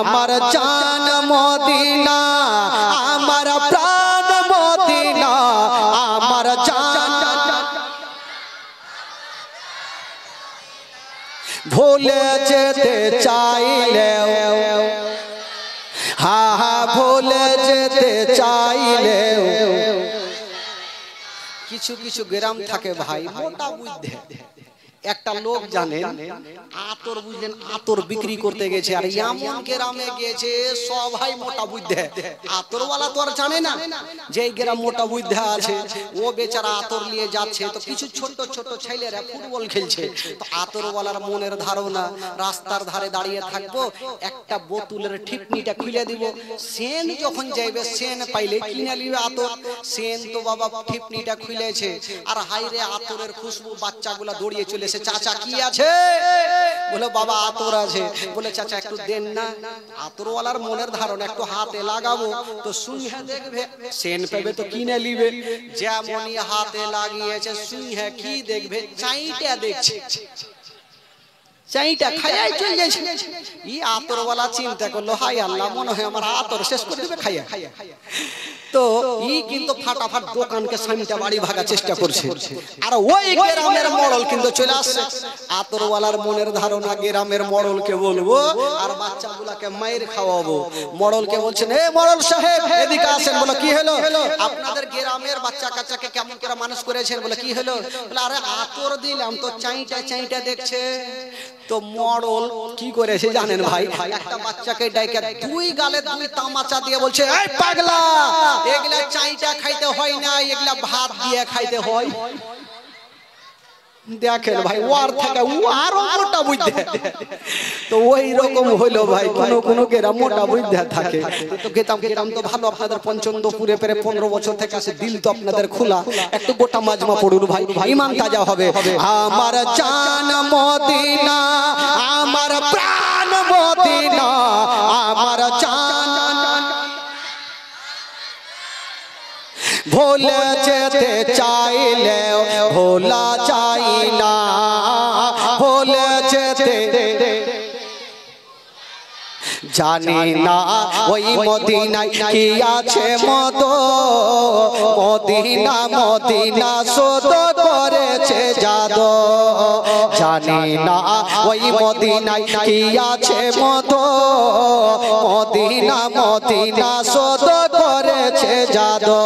আমার জান মদিনা আমার প্রাণ মদিনা আমার জান ভুলে যেতে চাইলেও হা হা ভুলে যেতে চাইলেও কিছু কিছু গ্রাম থাকে ভাই মোটা বুঝতে একটা লোক জানেন আতর বুঝলেন আতর বিক্রি করতে গেছে আর এমন গ্রামে গেছে সবাই মোটা বুঝতে আতরওয়ালা তো আর জানে না যে এই গ্রাম মোটা বুঝতে আছে ও বেচারা আতর নিয়ে যাচ্ছে তো কিছু ছোট ছোট ছেলেরা ফুটবল খেলছে তো আতরওয়ালার মনের ধারণা রাস্তার ধারে দাঁড়িয়ে থাকবো একটা বোতলের ঠিকনিটা খুলে দিব সেন যখন যাইবে সেন পাইলে কিনে নিবে আতর সেন তো বাবা ঠিকনিটা খুলেছে আর হাইরে আতরের খুশবু বাচ্চাগুলা দৌড়িয়ে চলে চাচা কি আছে বলে বাবা আতর আছে বলে চাচা একটু দেন না আতরওয়ালার মনের ধারণা একটু হাতে লাগাবো তো সুইহে দেখবে সেন পাবে তো কিনে নিবে যেমনই হাতে লাগিয়েছে সুইহে কি দেখবে চাইটা দেখছে চাইটা খাইয়াই চলে যাচ্ছে ই আতরওয়ালা চিন্তা করলো হাই আল্লাহ মনে হয় আমার আতর শেষ করে দেবে খাইয়া তো ই কিন্তু ফাটাফাট দোকানকে সামনে বাড়ি ভাগার চেষ্টা করছে আর ওই গ্রামের মডল কিন্তু চলে আসছে আতরওয়ালার মনের ধারণা গ্রামের মডলকে বলবো আর বাচ্চাগুলোকে মাইর খাওয়াবো মডলকে বলছেন এ মডল সাহেব এদিকে আসেন বলে কি হলো আপনাদের গ্রামের বাচ্চা কাচ্চাকে কেমন করে মানুষ করেছেন বলে কি হলো বলে আরে আতর দিলাম তো চাইটা চাইটা দেখছে তো মডল কি করেছে জানেন ভাই একটা বাচ্চাকে ডাইকে দুই গালে দুই তামাচা দিয়ে বলছে এই পাগলা এগুলা চাইটা খাইতে হয় না এগুলা ভাত দিয়ে খাইতে হয় দেখেন ভাই ওর থেকে ও আরো মোটা বুঝতে তো ওই রকম হলো ভাই কোন কোন গ্রাম মোটা বুঝতে থাকে তো গেতাম তো ভালো আপনাদের পঞ্চমপুরে পেরে 15 বছর থেকে আসে দিল তো আপনাদের খোলা একটু গোটা মাজমা পড়ুন ভাই ঈমান তাজা হবে আমার জান মদিনা আমার প্রাণ মদিনা আমার জান ভুলে যেতে চাইলেও ভোলা যায় না ভুলে যেতে জানি না ওই মদিনায় কি আছে মতো মদিনা মদিনা শোধ করেছে জাদু জানি না ওই মদিনায় কি আছে মতো মদিনা মদিনা শোধ করেছে জাদু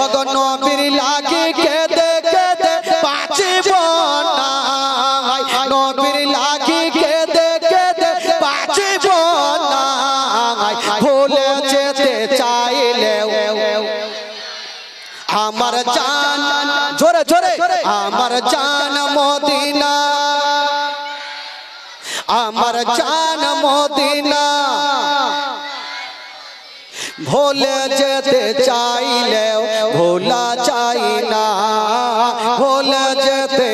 ওগো নবীর লাগি কেঁদে কেঁদে বাঁচিব না নবীর লাগি কেঁদে কেঁদে বাঁচিব না ভুলে যেতে চাইলেও আমার জান জোরে জোরে আমার জান মদিনা আমার জান মদিনা ভুলে যেতে চাইলেও ভোলা চাই না ভুলে যেতে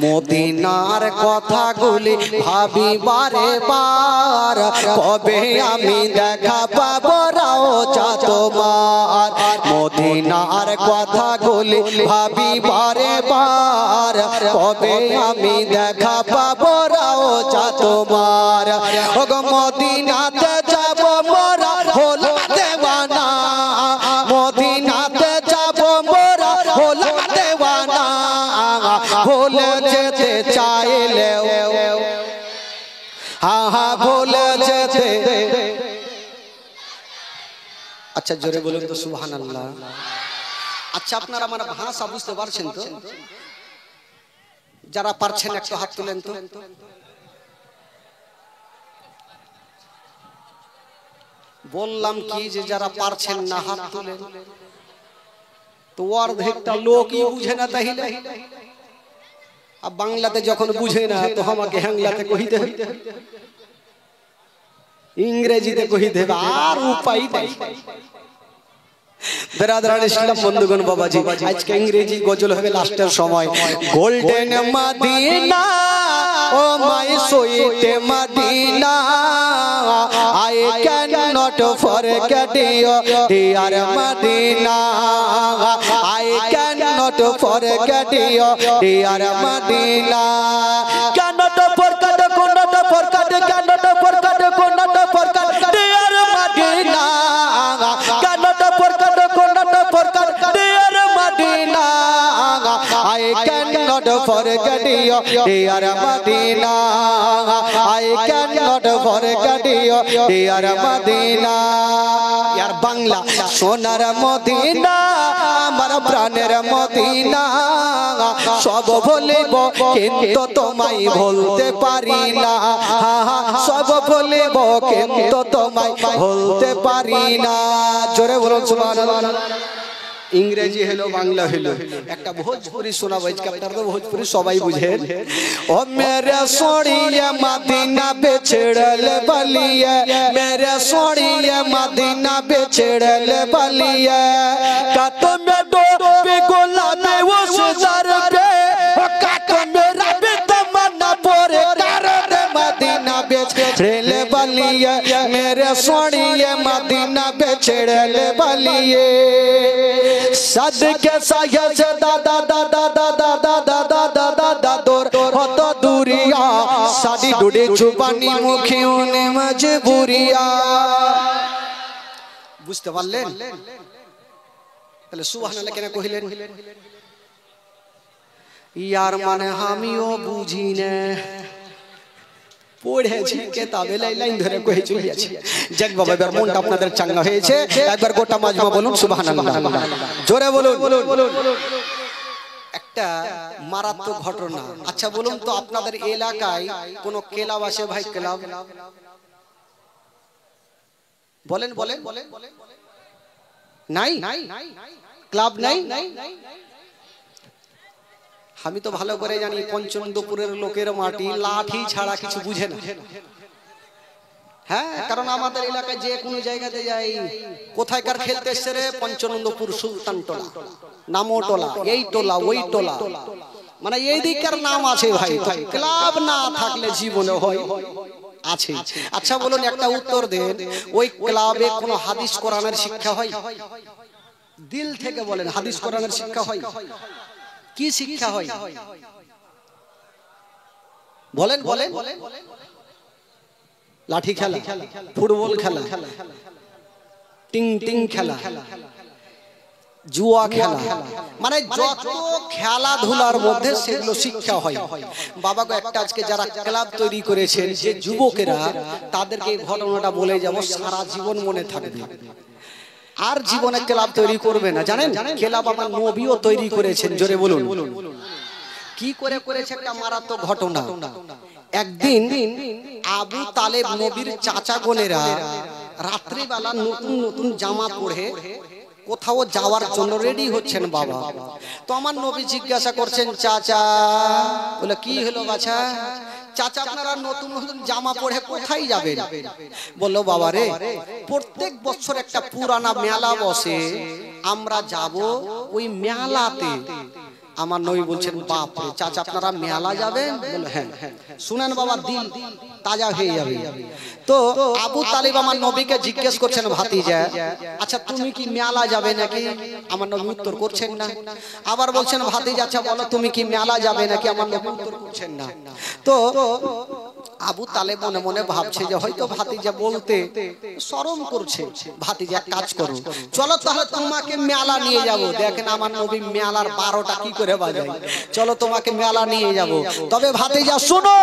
মদিনার কথাগুলি ভাবি বারে বার কবে আমি দেখা পাবো রওজা তোমার মদিনার কথাগুলি ভাবি বারে বার কবে আমি দেখা পাবো রওজা তোমার ওগো মদিনাতে যাব মোরা হলো দেওয়ানা মদিনাতে যাব মোরা হলো দেওয়ানা ভুলে যেতে চাইলেও হা হা ভুলে যেতে আচ্ছা জোরে বলুন তো সুবহানাল্লাহ আচ্ছা আপনারা আমার ভাষা বুঝতে পারছেন তো যারা পারছেন একটু হাত তুলেন তো বললাম কি যে যারা পারছেন না হাত তুলেন তো অর্ধেকটা লোকই বুঝে না তাইলে আর বাংলাতে যখন বুঝে না তো আমাকে হ্যাংলাতে কইতে হবে ইংরেজিতে কইতে হবে আর উপায় নাই বেরাদারান ইসলাম বন্ধুগণ বাবাজি আজকে ইংরেজি গজল হবে লাস্টের সময় golden Medina oh my sweet Medina I can not forget you dear Medina I can not forget you dear Medina can not forget forget your dear Medina. I cannot forget your dear Medina. यार बांग्ला सोनार Medina আমার প্রাণের Medina সব ভুলিব কিন্তু তোমায় ভুলতে পারি না সব ভুলিব কিন্তু তোমায় ভুলতে পারি না জোরে বলুন সুবহানাল্লাহ इंग्रेजी हेलो बांग्ला हेलो एक भोजपुरी सुना तो भोजपुरी सबाई बुझे ओ मेरे सोनिया मदीना बेचड़ल बलिया मेरे सोनिया मदीना बेचड़ल बलिया कत में दो बेगोला में वो सुजार पे कत मेरा बेतमन्ना पोरे कर दे मदीना बेचड़ल बलिया मेरे सोनिया मदीना बेचड़ल बलिया सदके साया से दादा दादा दादा दादा दादा दादा दूर होतो दूरिया साडी डुडे जुबानी मुखियों ने मजबूरिया बुझते पारलेन তাহলে সুবহানাল্লাহ কেন কইলেন यार माने আমিও বুঝি না পড়েছি কিতাবে লাইন ধরে কই চলিয়াছি যাক বাবা এবার মনটা আপনাদের চাঙ্গা হয়েছে একবার গোটা মাজমা বলুন সুবহানাল্লাহ জোরে বলুন একটা মারাত্মক ঘটনা আচ্ছা বলুন তো আপনাদের এলাকায় কোন ক্লাব আছে ভাই ক্লাব বলেন বলেন নাই ক্লাব নাই আমি তো ভালো করে জানি পঞ্চনন্দপুরের লোকের মাটি লাঠি ছাড়া কিছু বুঝে না হ্যাঁ কারণ আমাদের এলাকায় যে কোনো জায়গাতে যাই কোথায়কার খেলতে এসে রে পঞ্চনন্দপুর সুলতান টোলা নামো টোলা এই টোলা ওই টোলা মানে এই দিকের নাম আছে ভাই ক্লাব না থাকলে জীবনে হয় আছে আচ্ছা বলুন একটা উত্তর দেন ওই ক্লাবে কোনো হাদিস কোরআনের শিক্ষা হয় দিল থেকে বলেন হাদিস কোরআনের শিক্ষা হয় কি শিক্ষা হয় বলেন বলেন লাঠি খেলা ফুটবল খেলা টিং টিং খেলা জুয়া খেলা মানে যত খেলাধুলার মধ্যে সেগুলো শিক্ষা হয় বাবা গো একটা আজকে যারা ক্লাব তৈরি করেছেন যে যুবকেরা তাদেরকে এই ঘটনাটা বলে যাব সারা জীবন মনে থাকবে আর জীবনে ক্লাব তৈরি করবে না জানেন ক্লাব আমার নবীও তৈরি করেছেন জোরে বলুন কি করে করেছে একটা মারাত্মক ঘটনা একদিন আবু তালেব নবীর চাচা বোনেরা রাত্রি বেলা নতুন নতুন জামা পরে কোথাও যাওয়ার জন্য রেডি হচ্ছেন বাবা তো আমার নবী জিজ্ঞাসা করছেন চাচা বলে কি হলো বাছা চাচা আপনারা নতুন নতুন জামা পরে কোথায় যাবেন বললো বাবা রে প্রত্যেক বছর একটা পুরানা মেলা বসে আমরা যাব ওই মেলাতে আমার নবী বলছেন বাপ রে চাচা আপনারা মেলা যাবেন বলে হ্যাঁ শুনেন বাবা দিল তাজা হয়ে যাবে তো আবু তালিব আমার নবীকে জিজ্ঞেস করছেন ভাতিজা আচ্ছা তুমি কি মেলা যাবে নাকি আমার নবী উত্তর করছেন না আবার বলছেন ভাতিজা আচ্ছা বলো তুমি কি মেলা যাবে নাকি আমার নবী উত্তর করছেন না তো আবু তালেব মনে মনে ভাবছে যে হয়তো ভাতিজা বলতে শরম করছে ভাতিজা এক কাজ করো চলো তাহলে তোমাকে মেলা নিয়ে যাব দেখেন আমার নবী মেলার 12টা কি করে বাজায় চলো তোমাকে মেলা নিয়ে যাব তবে ভাতিজা শুনো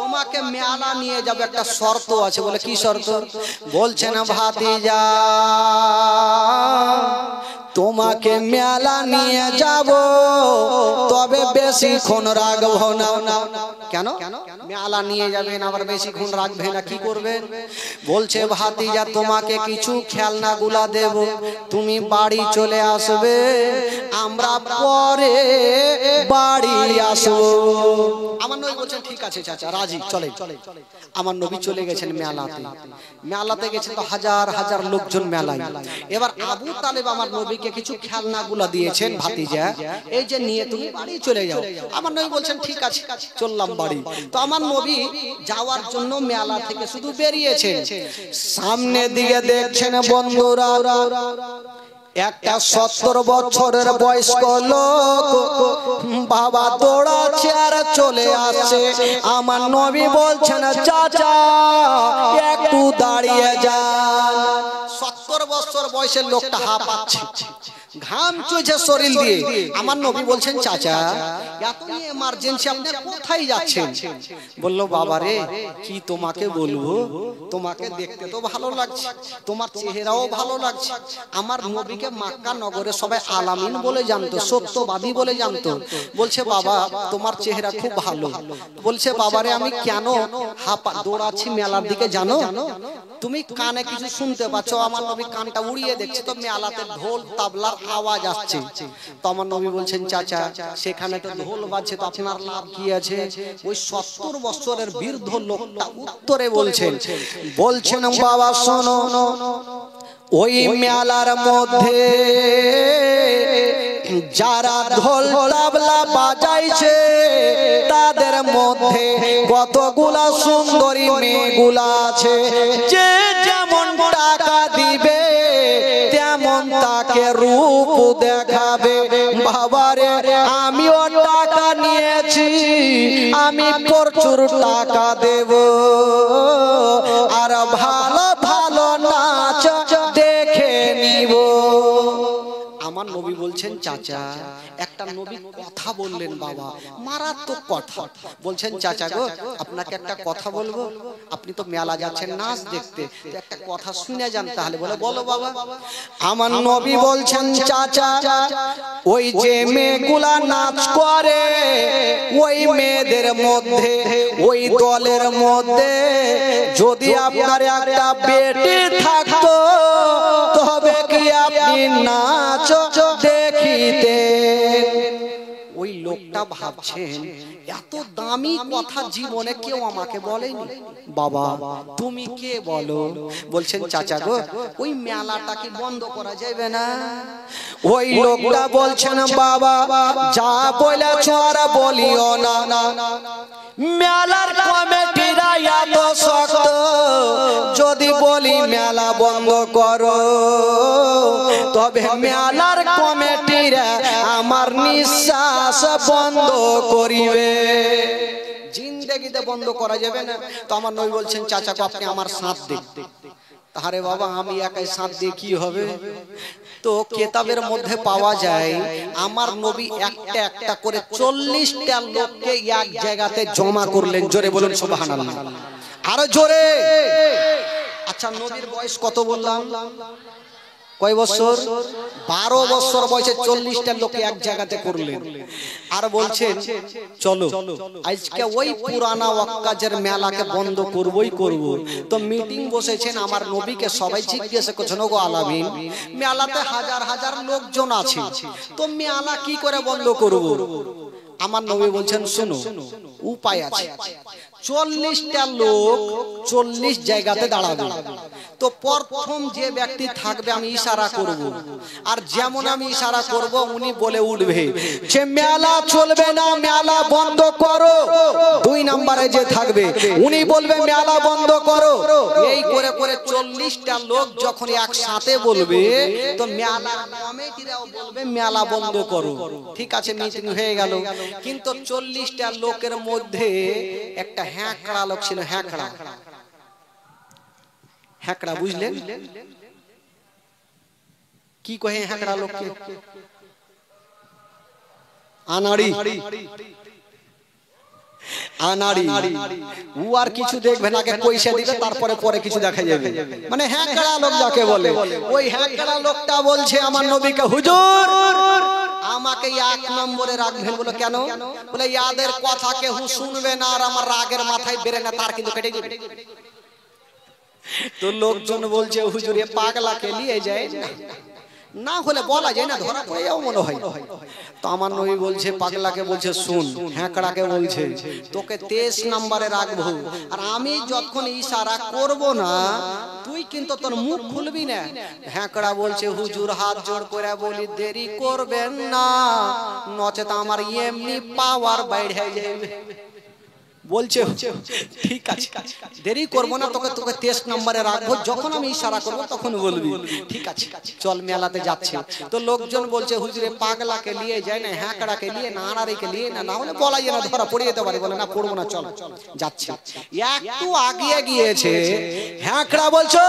তোমাকে মেলা নিয়ে যাব একটা শর্ত আছে বলে কি শর্ত বলছেন ভাতিজা তোমাকে মেলা নিয়ে যাব তবে বেশিক্ষণ রাখবো না কেন মেলা নিয়ে যাবেন আবার বেশিক্ষণ রাখবে না কি করবেন বলছে ভাতিজা তোমাকে কিছু খেলনাগুলা দেব তুমি বাড়ি চলে আসবে আমরা পরে বাড়ি আসবো আমার নবী বলছেন ঠিক আছে চাচা রাজি চলে আমার নবী চলে গেছেন মেলাতে গেছেন তো হাজার হাজার লোকজন মেলায় এবার আবু তালেব আমার নবীকে কিছু খেলনাগুলা দিয়েছেন ভাতিজা এই যে নিয়ে তুমি বাড়ি চলে যাও আমার নবী বলছেন ঠিক আছে চললাম বাড়ি তো আমার নবী যাওয়ার জন্য মেলা থেকে শুধু বেরিয়েছেন সামনে দিকে দেখছেন বন্ধুরা একটা 70 বছরের বয়স্ক লোক বাবা দৌড়াচ্ছে আর চলে আসছে আমার নবী বলছেন চাচা একটু দাঁড়িয়ে যান 70 বছর বয়সের লোকটা হাঁপাচ্ছে ঘাম চলছে শরীর দিয়ে। আমার নবী বলছেন চাচা এত এমার্জেন্সি আপনি কোথায় যাচ্ছেন? বলল বাবা রে কি তোমাকে বলবো, তোমাকে দেখতে তো ভালো লাগছে, তোমার চেহারাও ভালো লাগছে। আমার নবীকে মক্কা নগরে সবাই আলামিন বলে জানতো, সত্যবাদী বলে জানতো। বলছে বাবা তোমার চেহারা খুব ভালো। বলছে বাবারে আমি কেন হাঁপা দৌড়াচ্ছি মেলার দিকে জানো? তুমি কানে কিছু শুনতে পাচ্ছ? আমার নবী কানটা উড়িয়ে দেখছে তো মেলাতে ঢোল তাবলার আওয়াজ আসছে। তো আমার নবী বলছেন চাচা সেখানে তো ঢোল বাজছে, তো আপনার লাভ কি আছে? ওই 70 বছরের বৃদ্ধ লোকটা উত্তরে বলছেন বাবা শোনো, ওই মেলার মধ্যে যারা ঢোল তাবলা বাজাইছে তাদের মধ্যে কতগুলা সুন্দরী মেয়েগুলা আছে, যে যেমন টাকা দিবে তেমন তাকে রূপ দেখাবে। বাবারে আমিও টাকা নিয়েছি, আমি প্রচুর টাকা দেব আর ভালো ভালো নাচ দেখে নিব। আমার নবী বলছেন চাচা একটা নবী কথা বললেন বাবা, মারাত্মক কথা। বলছেন চাচা গো আপনাকে একটা কথা বলবো, আপনি তো মেলা যাচ্ছেন নাচ দেখতে, একটা কথা শুনে যান তাহলে। বলে বলো বাবা। আমার নবী বলছেন চাচা ওই যে মেয়েগুলা নাচ করে ওই মেয়েদের মধ্যে ওই দলের মধ্যে যদি আপনার একটা বেটি থাকতো তবে কি আপনি নাচ দেখিতে? ওই লোকটা ভাবছেন এত দামি কথা জীবনে কেউ আমাকে বলেনি। বাবা তুমি কে বলো? বলছেন চাচা গো ওই মেলাটা কি বন্ধ করা যাবে না? ওই লোকটা বলছেন বাবা যা বলেছ আর বলিও না, মেলার কমিটিরা এত শক্ত, যদি বলি মেলা বন্ধ করো তবে মেলার কমিটিরা আমার নিঃশ্বাস বন্ধ করিবে, জিন্দেগিতে বন্ধ করা যাবে না। তো আমার নবী বলছেন চাচা আপনি আমার সাথ দিন। আরে বাবা আমি একাই সাথ দিয়ে কি হবে? তো কেতাবের মধ্যে পাওয়া যায় আমার নবী একটা একটা করে 40টা লোককে এক জায়গাতে জমা করলেন। জোরে বলুন সুবহানাল্লাহ, আরো জোরে। আচ্ছা নবীর বয়স কত বললাম? কয় বছর? 12 বছর বয়সে 40টা লোককে এক জায়গাতে করলেন। আর বলছেন চলো আজকে ওই পুরানা ওয়াক্কাজের মেলাকে বন্ধ করবই করব। তো মিটিং বসেছেন, আমার নবীকে সবাই জিজ্ঞাসা করছেন ওগো আলামিন মেলাতে হাজার হাজার লোকজন আছে, তো মেলা কি করে বন্ধ করব? আমার নবী বলছেন শোনো উপায় আছে। 40টা লোক 40 জায়গাতে দাঁড়াবে। তো প্রথম যে ব্যক্তি থাকবে আমি ইশারা করব, আর যেমন আমি ইশারা করব উনি বলে উঠবে যে মেলা চলবে না, মেলা বন্ধ করো। 2 নম্বরে যে থাকবে উনি বলবে মেলা বন্ধ করো। এই করে করে 40টা লোক যখন একসাথে বলবে তো মেলা কমিটিরাও বলবে মেলা বন্ধ করো। ঠিক আছে মিটিং হয়ে গেল। কিন্তু 40টা লোকের মধ্যে একটা হ্যাঁকড়া লোক ছিল। হ্যাঁকড়া বুঝলেন কি কহে হ্যাঁকড়া লোককে? আনাড়ি। ও আর কিছু দেখবে না, আগে পয়সা দিবে তারপরে পরে কিছু দেখা যাবে। মানে হ্যাঁকড়া লোক যাকে বলে। ওই হ্যাঁকড়া লোকটা বলছে আমার নবীকে হুজুর আমাকে 1 নম্বরে রাখবেন। বলে কেন? বলে ইয়াদের কথা কেউ শুনবে না আর আমার রাগের মাথায় বেরে না, তার কিন্তু কেটে যাবে। তো লোকজন বলছে হুজুর এ পাগলাকে নিয়ে যায় না হলে বলা যায় না, ধরা পড়ে যাও মনে হয়। তো আমার নবী বলছে পাগলাকে বলছে শুন, হ্যাঁকড়াকে বলছে তোকে 23 নম্বরে রাখবো, আর আমি যখন ইশারা করব না তুই কিন্তু তোর মুখ খুলবি না। হ্যাঁকড়া বলছে হুজুর হাত জোড় করে বলি দেরি করবেন না, নচেত আমার এমনি পাওয়ার বাইরে যাবে। বলছে ঠিক আছে দেরি করব না, তোকে 23 নম্বরে রাখবো, যখন আমি ইশারা করব তখন বলবি। ঠিক আছে চল মেলাতে যাচ্ছে। তো লোকজন বলছে হুজুরে পাগলাকে নিয়ে যায় না, হ্যাঁকড়াকে নিয়ে না, আনাড়িকে নিয়ে না, না হলে বলা যায় না, ধরা পড়ে যেতে পারে। বলে না পড়বো না, চল যাচ্ছে। একটু আগিয়ে গিয়েছে, হ্যাঁকড়া বলছে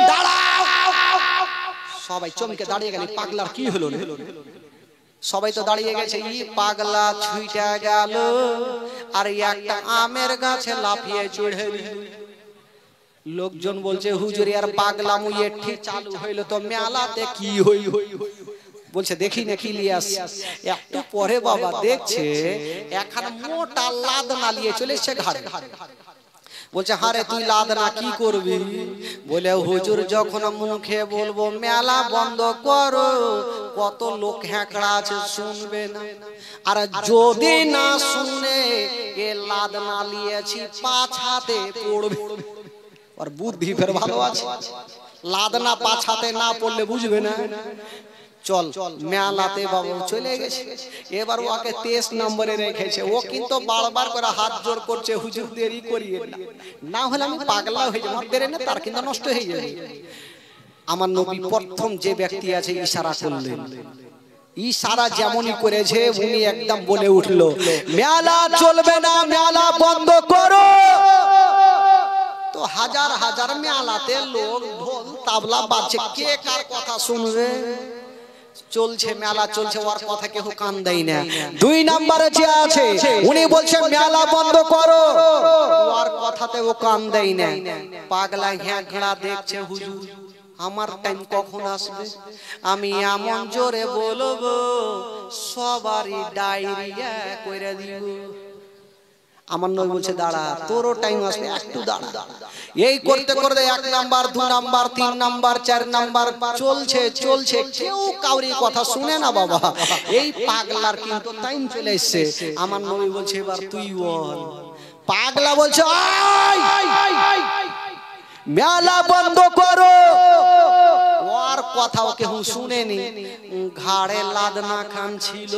দাঁড়াও। সবাই চমকে দাঁড়িয়ে গেল, পাগলার কি হলো রে? সবাই তো দাঁড়িয়ে গেছে, ই পাগলা ছুইটা গেল আর একটা আমের গাছে লাফিয়ে চড়ে। লোকজন বলছে হুজুর আর পাগলা মুয়ে ঠিক চালু হইলো তো মেলাতে কি হই? বলছে দেখি না কি লিয়ে আসছে। একটু পরে বাবা দেখছে এখন মোটা লাদনা নিয়ে চলে এসছে ঘাড়ে। বলছে হারে তুই লাদনা কি করবি? বলে হুজুর যখন মুখে বলবো মেলা বন্ধ করো, কত লোক হ্যাঁকড়া আছে শুনবে না, আর যদি না শুনে এ লাদনা নিয়েছি পাছাতে পড়বে। আর বুদ্ধি ফের ভালো আছে, লাদনা পাছাতে না পড়লে বুঝবে না। চল মেলাতে বাবু চলে গেছে। এবার ওকে 23 নম্বরে রেখেছে। ও কিন্তু বারবার করে হাত জোর করছে, হুজুর দেরি করিয়ে না হলে আমি পাগলা হয়ে যাবো, দেরি না তার কিন্তু নষ্ট হয়ে যাবে। আমার নবী প্রথম যে ব্যক্তি আছে ইশারা করলেন, ইশারা যেমনই করেছে উনি একদম বলে উঠলো মেলা চলবে না, মেলা বন্ধ করো। তো হাজার হাজার মেলাতে লোক ঢোল তাবলা বাজছে, কে কার কথা শুনবে? চলছে মেলা চলছে, ওর কথা কেউ কান দেয় না। 2 নম্বরে যে আছে উনি বলছেন মেলা বন্ধ করো, ওর কথাতে ও কান দেয় না। পাগলা হ্যাঁকড়া দেখছে হুজুর আমার টাইম কখন আসবে, আমি এমন জোরে বলবো সবারই ডায়রিয়া কইরা দিব। আমার নবী বলছে দাঁড়া, তোরও টাইম আসবে, একটু দাঁড়া। এই করতে করতে 1 নাম্বার 2 নাম্বার 3 নাম্বার 4 নাম্বার চলছে চলছে, কেউ কাউরি কথা শুনে না বাবা। এই পাগলার কিন্তু টাইম চলে এসেছে। আমার নবী বলছে এবার তুই বল। পাগলা বলছে মেলা বন্ধ করো। ওর কথাও কেউ শুনেনি, ঘাড়ে লাদনা খান ছিল,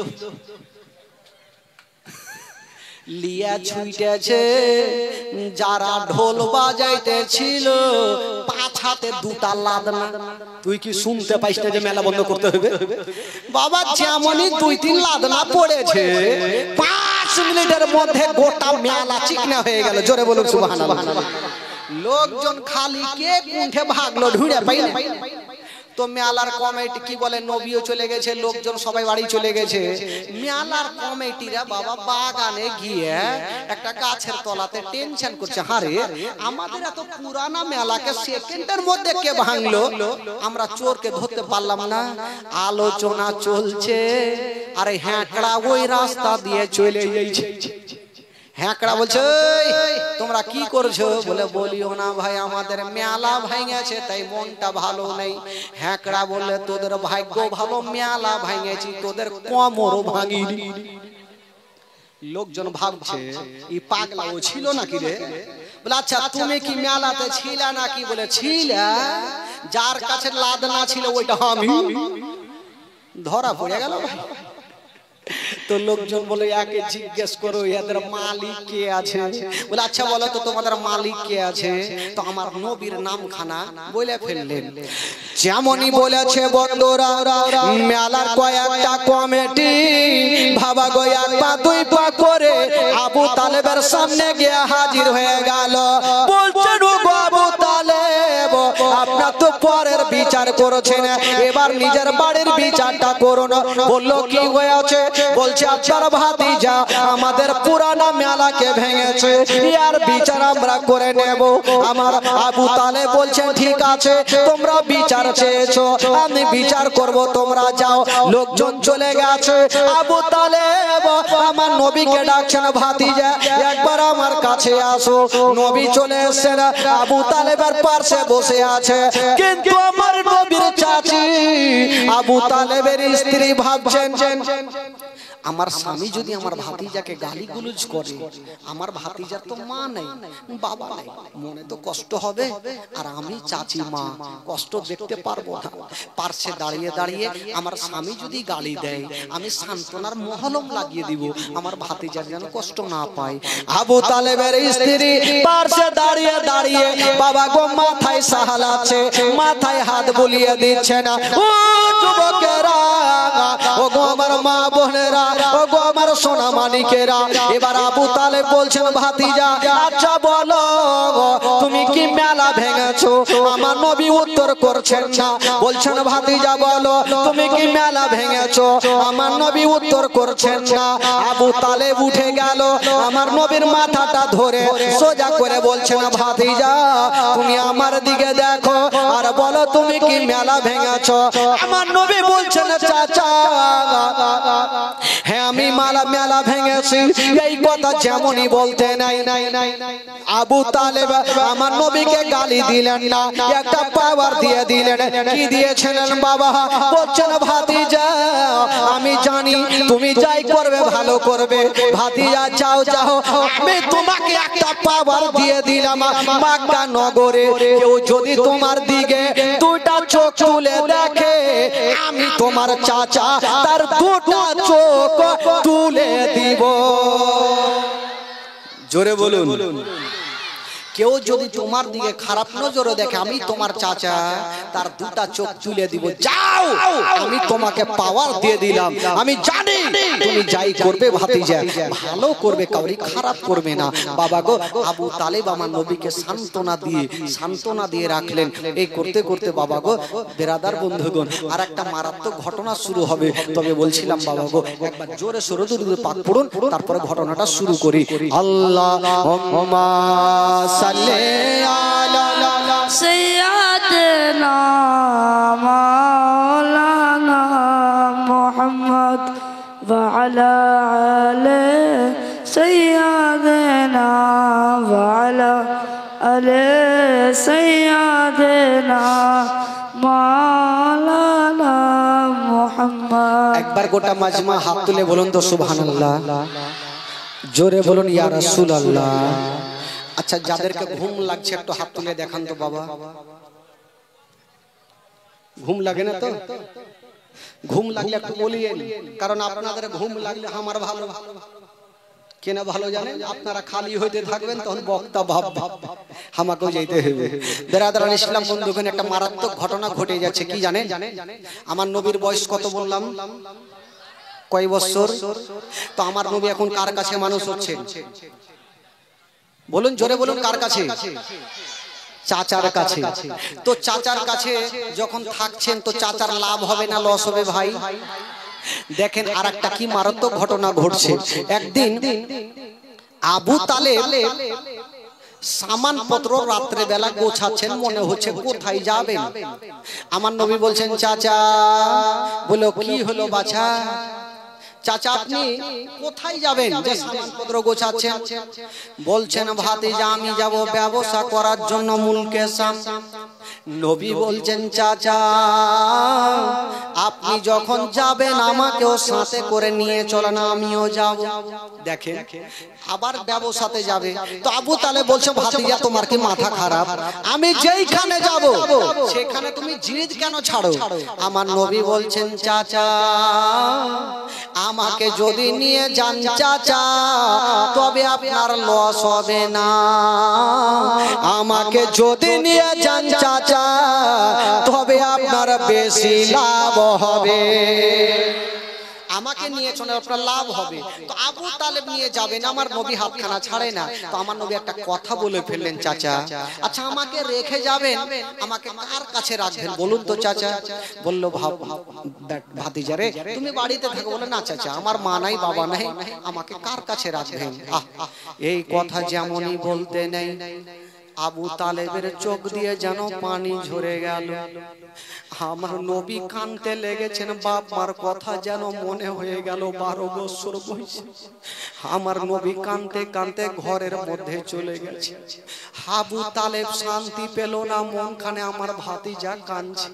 লিয়া ছুটেছে। যারা ঢোল বাজাইতেছিল পাছাতে 2টা লাদনা। তুই কি শুনতে পাইস না যে মেলা বন্ধ করতে হবে? বাবা যেমনই 2-3 লাদনা পড়েছে 5 মিনিটের মধ্যে গোটা মেলা চিকনা হয়ে গেল। জোরে বলুন সুবহানাল্লাহ। লোকজন খালি কে কুণ্ঠে ভাগলো, ঢুঁড়ে পাই না। তো মেলার কমিটি কি বলে, নবীও চলে গেছে, লোকজন সবাই বাড়ি চলে গেছে। মেলার কমিটিরা বাবা বাগানে গিয়ে একটা গাছের তলাতে টেনশন করছে, হারে আমাদের এত পুরানা মেলাকে সেকেন্ডের মধ্যে কে ভাঙলো, আমরা চোরকে ধরতে পারলাম না। আলোচনা চলছে, আরে হ্যাঁকড়া ওই রাস্তা দিয়ে চলে যাইছে। হ্যাঁকড়া বলছে তোমরা কি করছো? বলে বলিও না ভাই, আমাদের মেলা ভাঙেছে তাই মনটা ভালো নেই। হ্যাঁকড়া বলে তোদের ভাগ্য ভালো, মেলা ভাঙেছি, তোদের কোমরও ভাঙিনি। লোকজন ভাবছে এই পাগলা ও ছিল নাকি রে? বলে আচ্ছা তুমি কি মেলাতে ছিলা নাকি? বলে ছিলা, যার কাছে লাদনা ছিল ওইটা আমি। ধরা পড়ে গেল ভাই। তো লোকজন বলে একে জিজ্ঞেস করো এদের মালিক কে আছে? বলে আচ্ছা বলো তো তোমাদের মালিক কে আছে? তো আমার নবীর নামখানা বলে ফেললেন। যেমনই বলেছে বন্ধুরা, মেলার কয়েকটা কমিটি ভাবা গো 1 পা 2 পা করে আবু তালেবের সামনে গিয়ে হাজির হয়ে গেল। বলছেন ও আবু তালেব, আপনার তো পরের বিচার করেছেন, এবার নিজের বাড়ির বিচারটা করুন। বললো কি হয়েছে? বলছে আপনার ভাতিজা আমাদের পুরানা মেলাকে ভেঙেছে, ইয়ার বিচার আমরা করে নেব। আমার আবু তালেব বলছেন ঠিক আছে, তোমরা বিচার চেয়েছো, আমি বিচার করব, তোমরা যাও। লোকজন চলে গেছে। আবু তালেব আমার নবীকে ডাকছেন, ভাতিজা একবার আমার কাছে আসো। নবী চলে এসেছেন, আবু তালেবের পাশে বসে আছে। কিন্তু আমার নবীর চাচি আবু তালেবের স্ত্রী ভাবছেন আমার স্বামী যদি আমার ভাতিজাকে গালিগুলোজ করে, আমার ভাতিজার তো মা নেই বাবা নেই, মনে তো কষ্ট হবে, আর আমি চাচি মা কষ্ট দেখতে পারবো না। পার্শ্বে দাঁড়িয়ে দাঁড়িয়ে আমার স্বামী যদি গালি দেয় আমি সান্ত্বনার মহলম লাগিয়ে দিব, আমার ভাতিজার যেন কষ্ট না পায়। আবু তালেবের স্ত্রী পার্শ্বে দাঁড়িয়ে দাঁড়িয়ে বাবা গো মাথায় সাহালাচ্ছে, মাথায় হাত বুলিয়ে দিচ্ছে না। ও যুবকেরা, ও গো আমার মা বোনেরা, ও গো আমার সোনা মানিকেরা, এবার আবু তালেব বলছেন ভাতিজা আচ্ছা বলো তুমি কি মেলা ভেঙে ভেঙেছো? আমার নবী উত্তর করছেন না, বলছেন ভাতিজা বলো তুমি কি মেলা ভেঙেছো? আমার নবী উত্তর করছেন না। আবু তালেব উঠে গেল, আমার নবীর মাথাটা ধরে সোজা করে বলছেন ভাতিজা তুমি আমার দিকে দেখো আর বলো তুমি কি মেলা ভেঙেছো? আমার নবী বলছেন চাচা হ্যাঁ আমি মেলা ভেঙেছি। এই কথা যেমনই বলতে নাই আবু তালেব আমার নবীকে গালি দিলেন না, একটা পাওয়ার দিয়ে দিলেন। কি দিয়েছিলেন বাবা? বলছেন ভাতিজা আমি জানি তুমি যাই করবে ভালো করবে, ভাতিজা যাও যাও আমি তোমাকে একটা পাওয়ার দিয়ে দিলাম। মক্কা নগরে কেউ যদি তোমার দিকে দুটা চোখ তুলে দেখে আমি তোমার চাচা তার দুটা চোখ তুলে দিব। জোরে বলুন। কেউ যদি তোমার দিকে খারাপ নজরে দেখে আমি তোমার চাচা তার দুটা চোখ তুলে দিব। যাও আমি তোমাকে পাওয়ার দিয়ে দিলাম, আমি জানি তুমি যাই করবে ভাতিজা ভালো করবে, কাউরি খারাপ করবে না। বাবা গো আবু তালেব আমার নবীকে সান্ত্বনা দিয়ে রাখলেন। এই করতে করতে বাবা গো বেরাদার বন্ধুগণ আর একটা মারাত্মক ঘটনা শুরু হবে। তবে বলছিলাম বাবা গো একবার জোরে সোরে দুরূদ পাক পড়ুন, তারপরে ঘটনাটা শুরু করি। আল্লাহুম্মা سيدنا مولانا محمد وعلى آله سيدنا وعلى آله سيدنا مولانا محمد। একবার গোটা মাজমা হাত তুলে বলুন তো সুবহানাল্লাহ, জোরে বলুন ইয়া রাসূলুল্লাহ। আচ্ছা যাদেরকে ঘুম লাগছে একটু হাত তুলে দেখান তো বাবা। ঘুম লাগে না তো? ঘুম লাগলে একটু বলিয়েন, কারণ আপনাদের ঘুম লাগলে আমার ভালো কেন ভালো জানেন? আপনারা খালি হইতে থাকবেন তখন বক্তা ভাব আমাকেও যেতে হবে। বেরাদারান ইসলাম বন্ধুগণ একটা মারাত্মক ঘটনা ঘটে যাচ্ছে। কি জানেন? আমার নবীর বয়স কত বললাম? কয় বছর? তো আমার নবী এখন কার কাছে মানুষ হচ্ছে? বলুন জোরে বলুন কার কাছে? চাচার কাছে। তো চাচার কাছে যখন থাকছেন তো চাচার লাভ হবে না লস হবে ভাই? দেখেন আরেকটা কি মারাত্মক ঘটনা ঘটছে। একদিন আবু তালেব সামানপত্র রাত্রে বেলা গোছাচ্ছেন, মনে হচ্ছে কোথায় যাবেন। আমার নবী বলছেন চাচা। বলো কি হলো বাছা? চাচা আপনি কোথায় যাবেন যে সামানপত্র গোছাচ্ছেন? বলছেন ভাতিজা আমি যাব ব্যবসা করার জন্য মুলকে শাম। নবী বলছেন চাচা আপনি যখন যাবেন আমাকেও সাথে করে নিয়ে চলেন, আমিও যাব। দেখেন আবার ব্যবসাতে যাবে। তো আবু তালেব বলছে ভাতিজা তোমার কি মাথা খারাপ? আমি যেইখানে যাব সেখানে তুমি জিদ কেন ছাড়ো? আমার নবী বলছেন চাচা আমাকে যদি নিয়ে যান চাচা তবে আপনার লস হবে না, আমাকে যদি নিয়ে যান চাচা তবে আপনার বেশি লাভ হবে। আমাকে নিয়ে চলে আপনার লাভ হবে। তো আবু তালেব নিয়ে যাবেন, আমার নবী হাতখানা ছাড়ে না। তো আমার নবী একটা কথা বলে ফেললেন চাচা আচ্ছা আমাকে রেখে যাবেন, আমাকে কার কাছে রাখবেন বলুন তো চাচা? বলল ভাতিজা রে তুমি বাড়িতে থাকো। বলে না চাচা আমার মা নাই বাবা নাই, আমাকে কার কাছে রাখবেন? এই কথা যেমনই বলতে নেই আবু তালেবের চোখ দিয়ে যেন পানি ঝরে গেল। আমার নবী কাঁদতে লেগেছেন, বাপ মার কথা যেন মনে হয়ে গেল 12 বছর বয়সে। আমার নবী কাঁদতে কাঁদতে ঘরের মধ্যে চলে গেছে। আবু তালেব শান্তি পেল না, মনখানে আমার ভাতিজা কাঁদছে।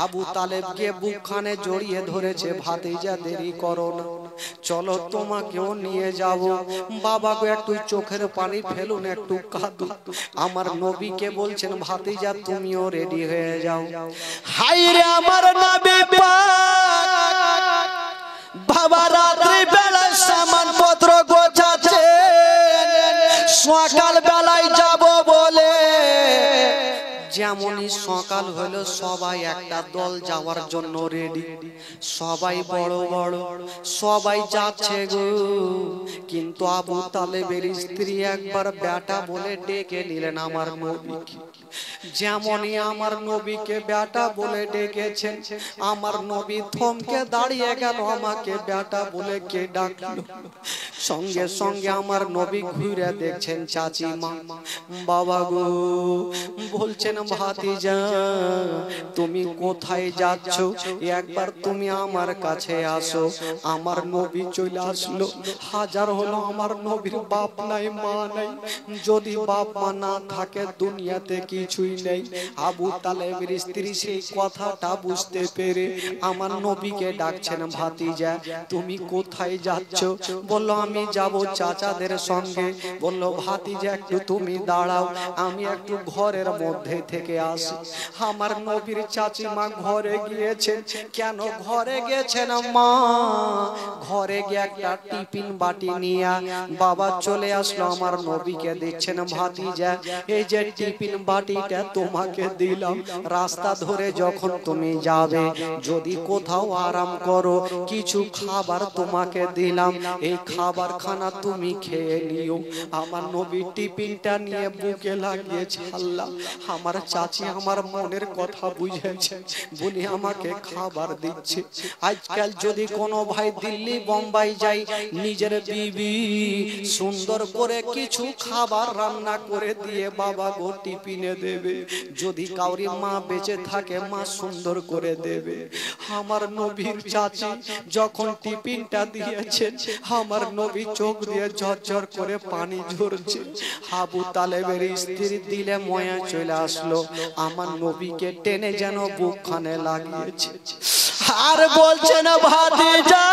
আবু তালেব গিয়ে বুকখানে জড়িয়ে ধরেছে, ভাতিজা দেরি করো না, চলো তোমাকেও নিয়ে যাব। বাবা গো একটু চোখের পানি ফেলুন, একটু কাঁদুন। আমার নবীকে বলছেন ভাতিজা তুমিও রেডি হয়ে যাও। হায়রে আমার নবী পাক বাবা রাত্রি বেলা সামানপত্র গোছাচ্ছে, সকাল বেলায় যাব বলে যেমনই সকাল হলো সবাই একটা দল যাওয়ার জন্য রেডি, সবাই বড় বড় সবাই যাচ্ছে গো। কিন্তু আবু তালেবের স্ত্রী একবার বেটা বলে ডেকে নিলেন আমার নবীকে। যেমনই আমার নবীকে বেটা বলে ডেকেছেন, আমার নবী থমকে দাঁড়িয়ে গেল। আমাকে বেটা বলে কে ডাকলো? সঙ্গে সঙ্গে আমার নবী ঘুরে দেখছেন চাচি মা। বাবা গো, বলছেন ভাতিজা তুমি কোথায় যাচ্ছ? একবার তুমি আমার কাছে আসো। আমার নবী চলে আসলো। হাজার হলো আমার নবীর বাপ নাই মা নাই, যদি বাপ মা না থাকে দুনিয়াতে কিছুই নেই। আবু তালেবের স্ত্রী সেই কথাটা বুঝতে পেরে আমার নবীকে ডাকছেন ভাতিজা তুমি কোথায় যাচ্ছ? বললো আমি যাব চাচাদের সঙ্গে। বললো ভাতিজা একটু তুমি দাঁড়াও, আমি একটু ঘরের মধ্যে থেকে আসি। আমার নবীর চাচি মা ঘরে গিয়েছেন। কেন ঘরে গেছেন মা? ঘরে গিয়ে একটা টিফিন বাটি নিয়ে বাবা চলে আসলো। আমার নবীকে দিচ্ছেন ভাতিজা এই যে টিফিন বাটিটা তোমাকে দিলাম, রাস্তা ধরে যখন তুমি যাবে যদি কোথাও আরাম করো কিছু খাবার তোমাকে দিলাম, এই খাবার খানা তুমি খেয়ে নিও। আমার নবী টিফিনটা নিয়ে বুকে লাগিয়ে ছাড়লাম। আমার চাচি আমার মনের কথা বুঝেছে বলে আমাকে খাবার দিচ্ছে। আজকাল যদি কোনো ভাই দিল্লি বোম্বাই যাই, নিজের বিবি সুন্দর করে কিছু খাবার রান্না করে দিয়ে বাবা গো টিফিনে দেবে। যদি কাউরি মা বেঁচে থাকে মা সুন্দর করে দেবে। আমার নবীর চাচি যখন টিফিনটা দিয়েছেন আমার নবী চোখ দিয়ে ঝরঝর করে পানি ঝরছে। আবু তালেবের স্ত্রী দিলে ময়া চলে আসলো। আমার নবীকে টেনে যেন বুকখানে লাগিয়েছে। আর বলছে না ভাতিজা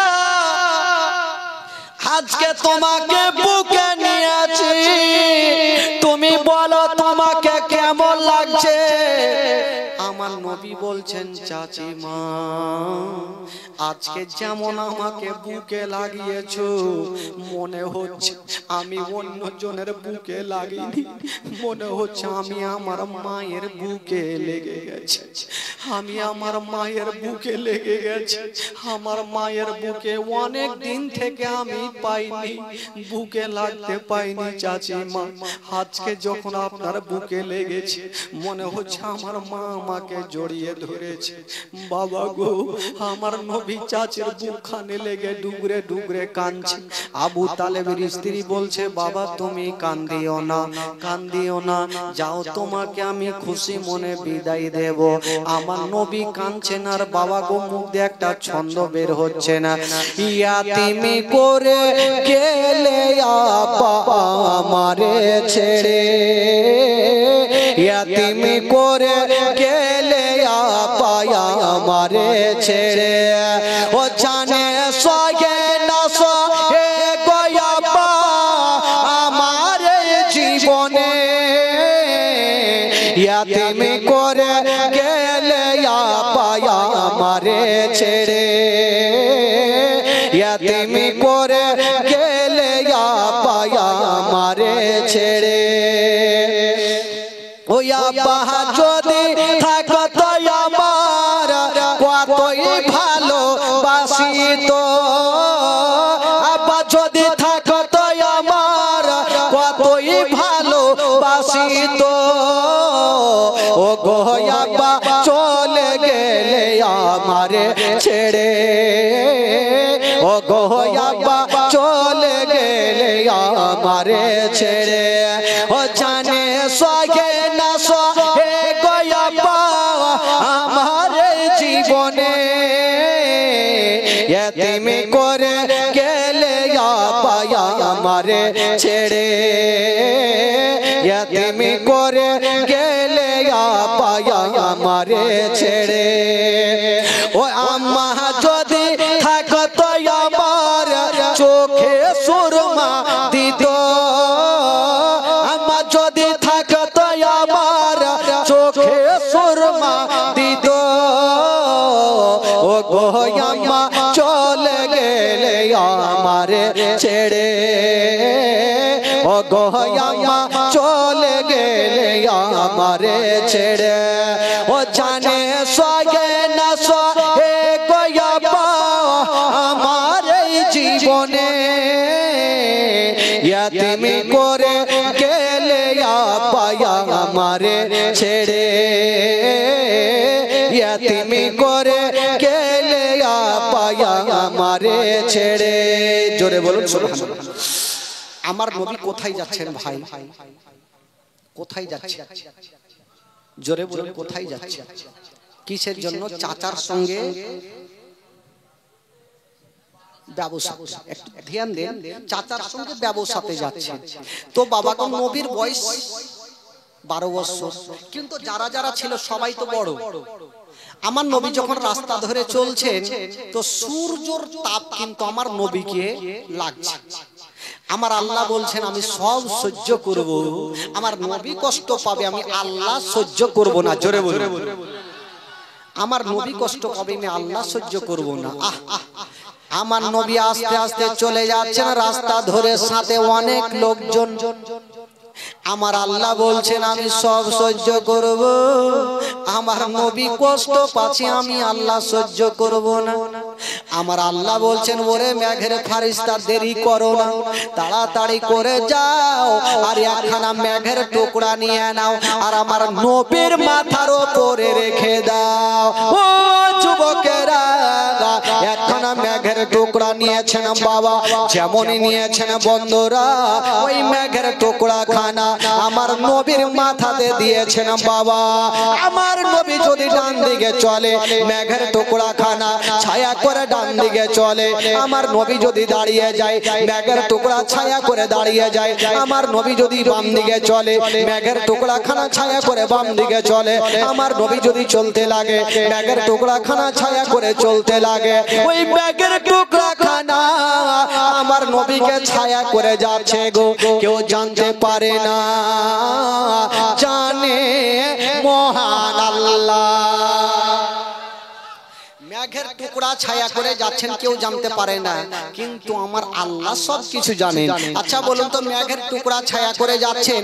আজকে তোমাকে বুকে নিয়েছি, তুমি বলো তোমাকে কেমন লাগছে? আমার নবী বলছেন চাচি মা আজকে যেমন আমাকে বুকে লাগিয়েছো মনে হচ্ছে আমি অন্য জনের বুকে লাগিনি, মনে হচ্ছে আমি আমার মায়ের বুকে লেগে গেছে। আমি আমার মায়ের বুকে লেগে গেছে। আমার মায়ের বুকে অনেক দিন থেকে আমি পাইনি, বুকে লাগতে পাইনি চাচি মা। আজকে যখন আপনার বুকে লেগেছে মনে হচ্ছে আমার মা আমাকে জড়িয়ে ধরেছে। বাবা গো, আমার নবী চাচির বুকখানে লেগে ডুগরে ডুগরে কাঁদছে। আবু তালেবের স্ত্রী বলছে বাবা তুমি কান্দিও না, কান্দিও না, যাও তোমাকে আমি খুশি মনে বিদায় দেব। আমার নবী কাঁদছেন আর বাবা গো মুখ দিয়ে একটা ছন্দ বের হচ্ছে না। ইয়াতিমি করে গেলে আপা আমারে ছেড়ে, ইয়াতিমি করে গেলে আপা আমারে ছেড়ে, ও জানে সয়ে না সয়ে গয়াপা আমার জীবনে, ইয়াতিমি করে গেলে আপা আমারে ছেড়ে, ইয়াতিমি করে গেলে আপা আমারে ছেড়ে। ও আপা যদি থাকতো আমার কতই ভালোবাসিত, আপা যদি থাকতো আমার কতই ভালোবাসিত। ও গো আপা চলে গেলে আমারে ছেড়ে, ও গো আপা চলে গেলে আমারে ছেড়ে, ও জানে সয়ে না সয়ে গয়াপা আমার জীবনে, ইয়াতিমি করে গেলে আপা আমারে ছেড়ে, ইয়াতিমি করে গেলে আপা আমারে ছেড়ে। ও আম্মা যদি থাকতো আমার চোখে সুরমা দিত, আম্মা যদি থাকতো আমার চোখে সুরমা দিত। ও গো আম্মা চলে গেলে আমারে ছেড়ে, ও গো আম্মা চলে গেলে আমারে ছেড়ে ও জানে সগে না সহে গয়া আমার এই জীবনে ইয়াতিমি করে গেলে আপায়া আমারে ছেড়ে ইয়াতিমি করে গেলে আপায়া আমারে ছেড়ে জোরে বলুন সুবহানাল্লাহ। আমার নবী কোথায় যাচ্ছেন ভাই? কোথায় যাচ্ছে? জোরে বলুন কোথায় যাচ্ছে? কিসের জন্য? চাচার সঙ্গে ব্যবসা। একটু ধ্যান দেন, চাচার সঙ্গে ব্যবসাতে যাচ্ছে। তো বাবা তো নবীর বয়স 12 বছর, কিন্তু যারা যারা ছিল সবাই তো বড়। আমার নবী যখন রাস্তা ধরে চলছেন তো সূর্যের তাপ কিন্তু আমার নবীকে লাগছে। আমার আল্লাহ বলছেন আমি সব সহ্য করব, আমার নবী কষ্ট পাবে, আমি আল্লাহ সহ্য করব না। জোরে বলুন আমার নবী কষ্ট পাবে, আমি আল্লাহ সহ্য করব না। আমার নবী আস্তে আস্তে চলে যাচ্ছেন রাস্তা ধরে, সাথে অনেক লোকজন। আমার আল্লাহ বলছেন আমি সব সহ্য করব, আমার নবী কষ্ট পাচ্ছে, আমি আল্লাহ সহ্য করব না। আমার আল্লাহ বলছেন ওরে মেঘের ফারিস্তা দেরি করো না, তাড়াতাড়ি করে যাও আর একখানা মেঘের টুকরা নিয়ে নাও আর আমার নবীর মাথার উপরে রেখে দাও। ও যুবকেরা, একখানা মেঘের টুকরা নিয়েছেন বাবা, যেমনই নিয়েছেন বন্ধুরা, ওই মেঘের টুকরা খানা আমার নবীর মাথাতে দিয়েছেন বাবা। আমার নবী যদি ডান দিকে চলে মেঘের টুকরা খানা ছায়া করে ডান দিকে চলে, আমার নবী যদি দাঁড়িয়ে যায় মেঘের টুকরা ছায়া করে দাঁড়িয়ে যায়। আমার নবী যদি বাম দিকে চলে মেঘের টুকরা খানা ছায়া করে বাম দিকে চলে। আমার নবী যদি চলতে লাগে মেঘের টুকরা খানা ছায়া করে চলতে লাগে। ওই মেঘের টুকরা খানা আমার নবীকে ছায়া করে যাচ্ছে গো, কেউ জানতে পারে না, জানে মহান আল্লাহ। মেঘের টুকরা ছায়া করে যাচ্ছেন, কেউ জানতে পারে না, কিন্তু আমার আল্লাহ সবকিছু জানেন। আচ্ছা বলুন তো, মেঘের টুকরা ছায়া করে যাচ্ছেন,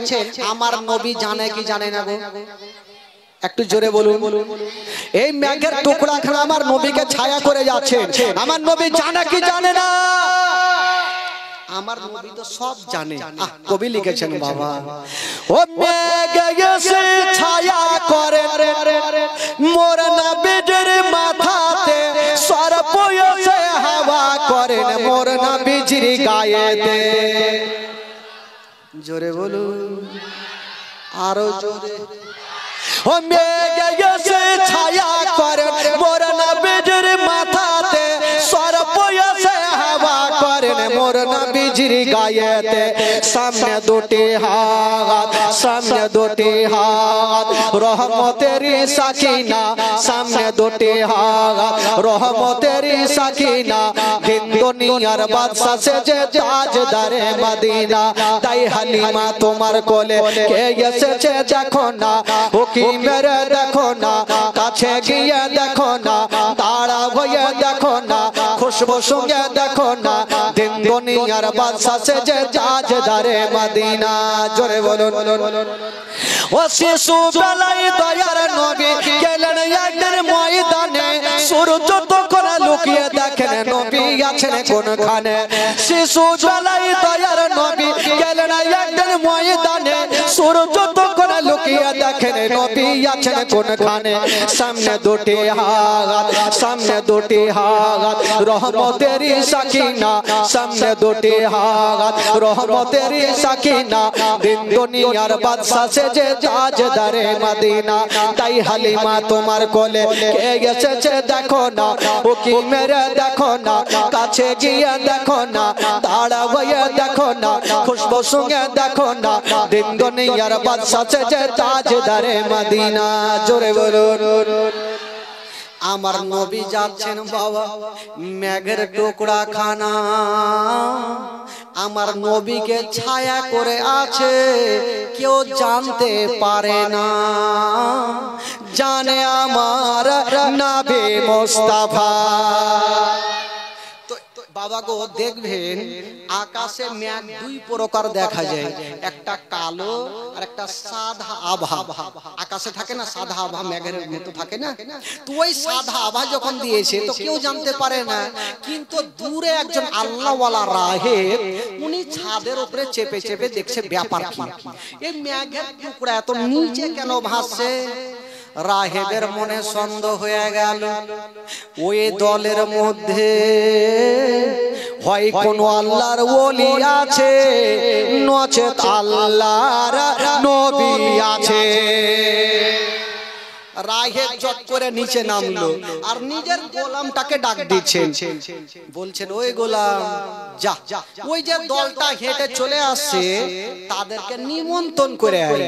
আমার নবী জানে কি জানে না গো? একটু জোরে বলুন। এই মেঘের টুকরা খানা আমার নবীকে ছায়া করে যাচ্ছে, আমার নবী জানে কি জানে না? আমার নবী তো সব জানে। কবি লিখেছেন বাবা, ও মেঘ এসে ছায়া করে মোর নবীর মাথাতে, সর্প এসে হাওয়া করে মোর নবীর গায়েতে। জোরে বলুন, আরো জোরে। ও মেঘ এসে ছায়া করে মোর নবীর মাথাতে, সর্প এসে হাওয়া করে মোর নবীর গায়েতে। সামনে দুটি হাত, সামনে দুটি হাত রহমতেরি সাকিনা, সামনে দুটি হাত রহমতেরি সাকিনা। দিন দুনিয়ার বাদশা সেজে তাজদারে মদিনা। তাই হালিমা তোমার কোলে কে এসেছে দেখো না, হুকিমের দেখো না, কাছে গিয়ে দেখো না, তারা হয়ে দেখো না, খুশবু সঙ্গে দেখো না। দিন দুনিয়ার বাদশা সেজে তাজদারে মদিনা। জোরে বলুন। ও শিশু বেলায় দয়ার নবী গেলেন একদিন ময়দানে, সূর্য তখন লুকিয়ে দেখেন নবী আছেন কোনখানে। শিশু বেলায় দয়ার নবী গেলেন একদিন ময়দানে, সূর্য তখন লুকিয়ে দেখেন নবী আছেন কোনখানে। সামনে দুটি হাত, সামনে দুটি হাত রহমতেরি সাকিনা, সামনে দুটি হাত রহমতেরি সাকিনা। দিন দুনিয়ার বাদশা সেজে তাজদারে মদিনা। তাই হালিমা তোমার কোলে কে এসেছে দেখো না, হুকিমের দেখো না, কাছে গিয়ে দেখো না, তাড়া হয়ে দেখো না, খুশবু সঙ্গে দেখো না। দিন দুনিয়ার বাদশা সেজে তাজদারে মদিনা। জোরে বলুন। আমার নবী যাচ্ছেন বাবা মেঘের টুকরা খানা, আমার নবীকে ছায়া করে আছে, কেউ জানতে পারে না, জানে আমার নবী মুস্তাফা। তো বাবা বাবা গো দেখবেন আকাশে মেঘ দুই প্রকার দেখা যায়, একটা কালো আর একটা সাদা আভা। আকাশে থাকে না সাদা আভা, মেঘের মতো থাকে না, তো ওই সাদা আভা যখন দিয়েছে তো কেউ জানতে পারে না, কিন্তু দূরে একজন আল্লাহওয়ালা রাহেব উনি ছাদের উপরে চেপে চেপে দেখছে ব্যাপার কি, এই মেঘের টুকরা এত নিচে কেন ভাসছে। রাহেবের মনে সন্দেহ হয়ে গেল, ওই দলের মধ্যে হয় কোন আল্লাহর ওলি আছে, নচেত আল্লাহর নবী আছে। রাহেব চট করে নিচে নামলো আর নিজের গোলামটাকে ডাক দিচ্ছেন, বলছেন ওই গোলাম যা, ওই যে দলটা হেঁটে চলে আসছে তাদেরকে নিমন্ত্রণ করে আয়।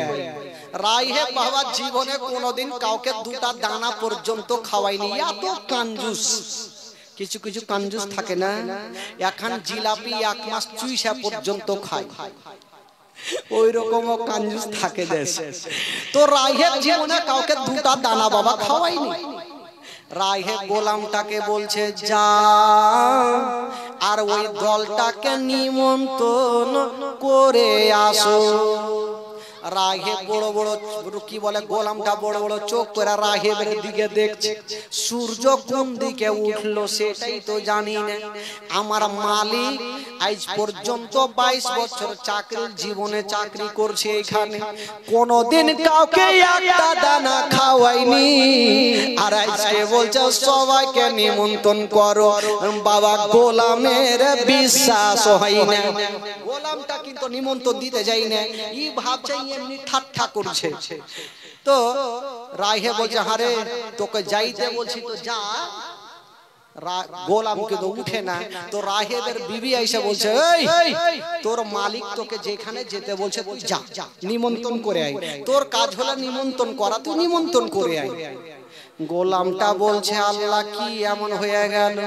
রাহেব বাবা জীবনে কোনোদিন কাউকে দুটা দানা পর্যন্ত খাওয়ায়নি, এত কাঞ্জুস। কিছু কিছু কাঞ্জুস থাকে না, এখন জিলাপি এক মাস চুইসা পর্যন্ত খায়, ওই রকমও কাঞ্জুস থাকে দেশে। তো রাহেব জীবনে কাউকে দুটা দানা বাবা খাওয়ায়নি। রাহেব গোলামটাকে বলছে যা আর ওই দলটাকে নিমন্ত্রণ করে আসো। রাহেব বড় বড় কি বলে, গোলামটা বড় বড় চোখ করে রাহেবের দিকে দেখছে। সূর্য কোন দিকে উঠলো সেটাই তো জানি না। আমার মালিক আজ পর্যন্ত 22 বছর চাকরির জীবনে চাকরি করছে, এখানে কোনদিন কাউকে একটা দানা খাওয়াইনি, আর আজকে বলছে সবাইকে নিমন্ত্রণ করো। বাবা গোলামের বিশ্বাস হয় না, গোলামটা কিন্তু নিমন্ত্রণ দিতে যাই না, ই ভাবছে এমনি ঠাট্টা করছে। তো রাহে বলছে হারে তোকে যাইতে বলছি তো যা। গোলাম কিন্তু উঠে না, তো রাহেবের বিবি আইসা বলছে এই তোর মালিক তোকে যেখানে যেতে বলছে তুই যা, নিমন্ত্রণ করে আয়, তোর কাজ হলো নিমন্ত্রণ করা, তুই নিমন্ত্রণ করে আয়। গোলামটা বলছে আল্লাহ কি এমন হয়ে গেল,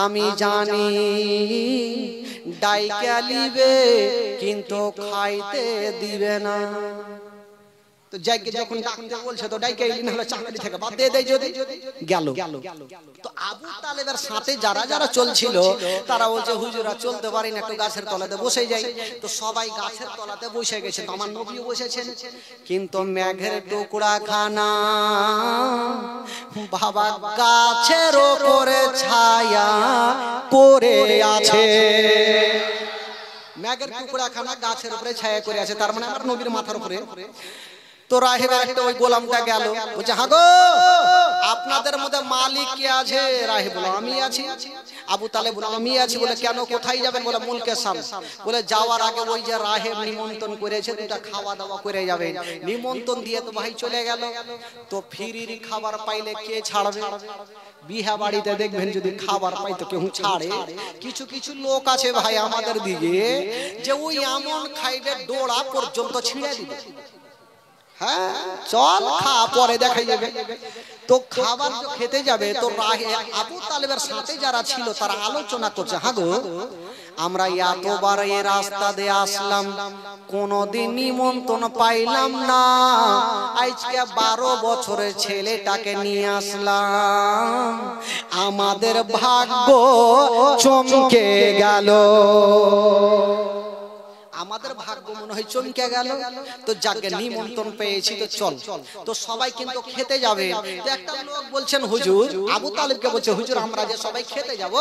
আমি জানি ডাইকা লিবে কিন্তু খাইতে দিবে না। তো যাইকে যখন ডাকতে বলছে তো ডাইকা ইলি না হলে চাকরি থেকে বাদ দিয়ে দেয়, যদি গেল। তো আবু তালেবের সাথে যারা যারা চলছিল তারা বলছে হুজুরা চলতে পারি না, একটু গাছের তলাতে বসে যাই। তো সবাই গাছের তলাতে বসে গেছে, তো আমার নবীও বসেছেন, কিন্তু মেঘের টুকরা খানা বাবা গাছের উপরে ছায়া করে আছে। মেঘের টুকরা খানা গাছের উপরে ছায়া করে আছে, তার মানে আমার নবীর মাথার উপরে। তো রাহেবের একটা ওই গোলামটা গেল, বলছে হ্যাঁ গো আপনাদের মধ্যে মালিক কে আছে? রাহেব বলে আমি আছি। আবু তালেব বলে আমি আছি। বলে কেন, কোথায় যাবেন? বলে মুলকে সাম। বলে যাওয়ার আগে ওই যে রাহেব নিমন্ত্রণ করেছে দুটা খাওয়া দাওয়া করে যাবে। নিমন্ত্রণ দিয়ে তো ভাই চলে গেল, তো ফিরির খাবার পাইলে কে ছাড়বে? বিহা বাড়িতে দেখবেন যদি খাবার পাই তো কেউ ছাড়ে। কিছু কিছু লোক আছে ভাই আমাদের দিকে যে ওই এমন খাইবে ডোড়া পর্যন্ত ছিঁড়ে দিবে। হ্যাঁ চল খা পরে দেখাই যাবে। তো খাবার খেতে যাবে, তো আবু তালেবের সাথে যারা ছিল তারা আলোচনা করছে হ্যাঁ গো আমরা এতবার এই রাস্তা দিয়ে আসলাম কোনদিন নিমন্ত্রণ পাইলাম না, আজকে 12 বছরের ছেলেটাকে নিয়ে আসলাম, আমাদের ভাগ্য চমকে গেল। আমাদের ভাগ্য মনে হয় চমকে গেল। তো যাকে নিমন্ত্রণ পেয়েছি তো চল। তো সবাই কিন্তু খেতে যাবে। তো একটা লোক বলছেন হুজুর, আবু তালেবকে বলছে হুজুর আমরা যে সবাই খেতে যাব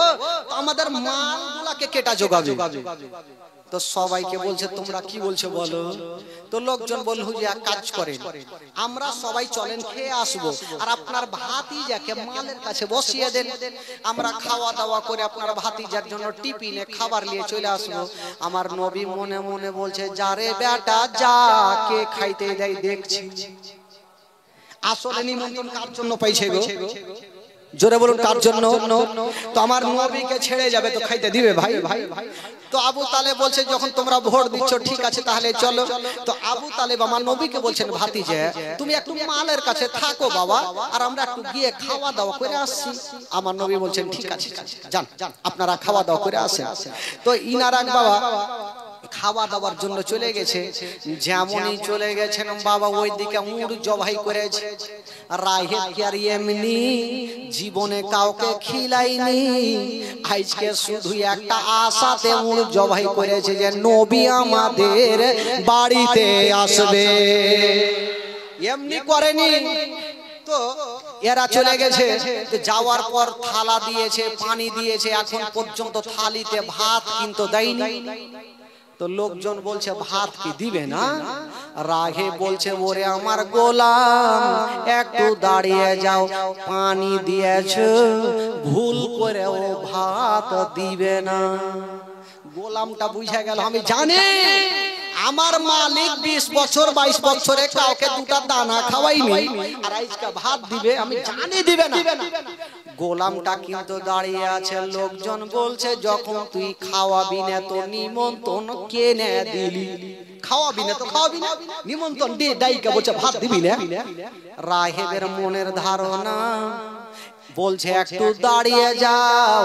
তো আমাদের মালগুলাকে কেটা জোগাবে। তো সবাইকে বলছে তোমরা কি বলছো বলো। তো লোকজন বলল হুজুর এক কাজ করেন, আমরা সবাই চলেন খেয়ে আসবো, আর আপনার ভাতিজাকে মালের কাছে বসিয়ে দেন, আমরা খাওয়া দাওয়া করে আপনার ভাতিজার জন্য টিফিনে খাবার নিয়ে চলে আসবো। আমার নবী মনে মনে বলছে যারে বেটা যা, কে খাইতে দেয় দেখছি। আসলে নিমন্ত্রণ কার জন্য পাইছে গো? জোরে বলুন কার জন্য? তো আমার নবীকে ছেড়ে যাবে তো খাইতে দিবে ভাই? তো আবু তালেব বলছে যখন তোমরা ভোট দিচ্ছ ঠিক আছে তাহলে চলো। তো আবু তালেব আমার নবীকে বলছেন ভাতিজা তুমি একটু মালের কাছে থাকো বাবা, আর আমরা একটু গিয়ে খাওয়া দাওয়া করে আসছি। আমার নবী বলছেন ঠিক আছে যান আপনারা খাওয়া দাওয়া করে আসেন। তো ইনারাক বাবা খাওয়া দাওয়ার জন্য চলে গেছে। যেমনই চলে গেছেন বাবা ওইদিকে উট জবাই করেছে। রাহেব কি আর এমনি জীবনে কাউকে খিলাইনি, আজকে শুধু একটা আশাতে উট জবাই করেছে যে নবী আমাদের বাড়িতে আসবে। এমনি করেনি তো এরা চলে গেছে। যাওয়ার পর থালা দিয়েছে, পানি দিয়েছে, এখন পর্যন্ত থালিতে ভাত কিন্তু দেয়নি। তো লোকজন বলছে ভাত কি দিবে না? রাগে বলছে ওরে আমার গোলাম একটু দাঁড়িয়ে যাও, পানি দিয়েছো ভুল করে ও ভাত দিবে না। গোলামটা বুঝে গেল আমি জানি আমার মালিক 20 বছর 22 বছরে কাউকে দুটা দানা খাওয়াইনি, আর আজকে ভাত দিবে, আমি জানি দিবে না। গোলামটা কিন্তু দাঁড়িয়ে আছে। লোকজন বলছে যখন তুই খাওয়াবি না তো নিমন্ত্রণ কেনে দিলি? খাওয়াবি না তো খাওয়াবি না, নিমন্ত্রণ দিয়ে ডাইকা বলছে ভাত দিবি না। রাহেবের মনের ধারণা বলছে একটু দাঁড়িয়ে যাও,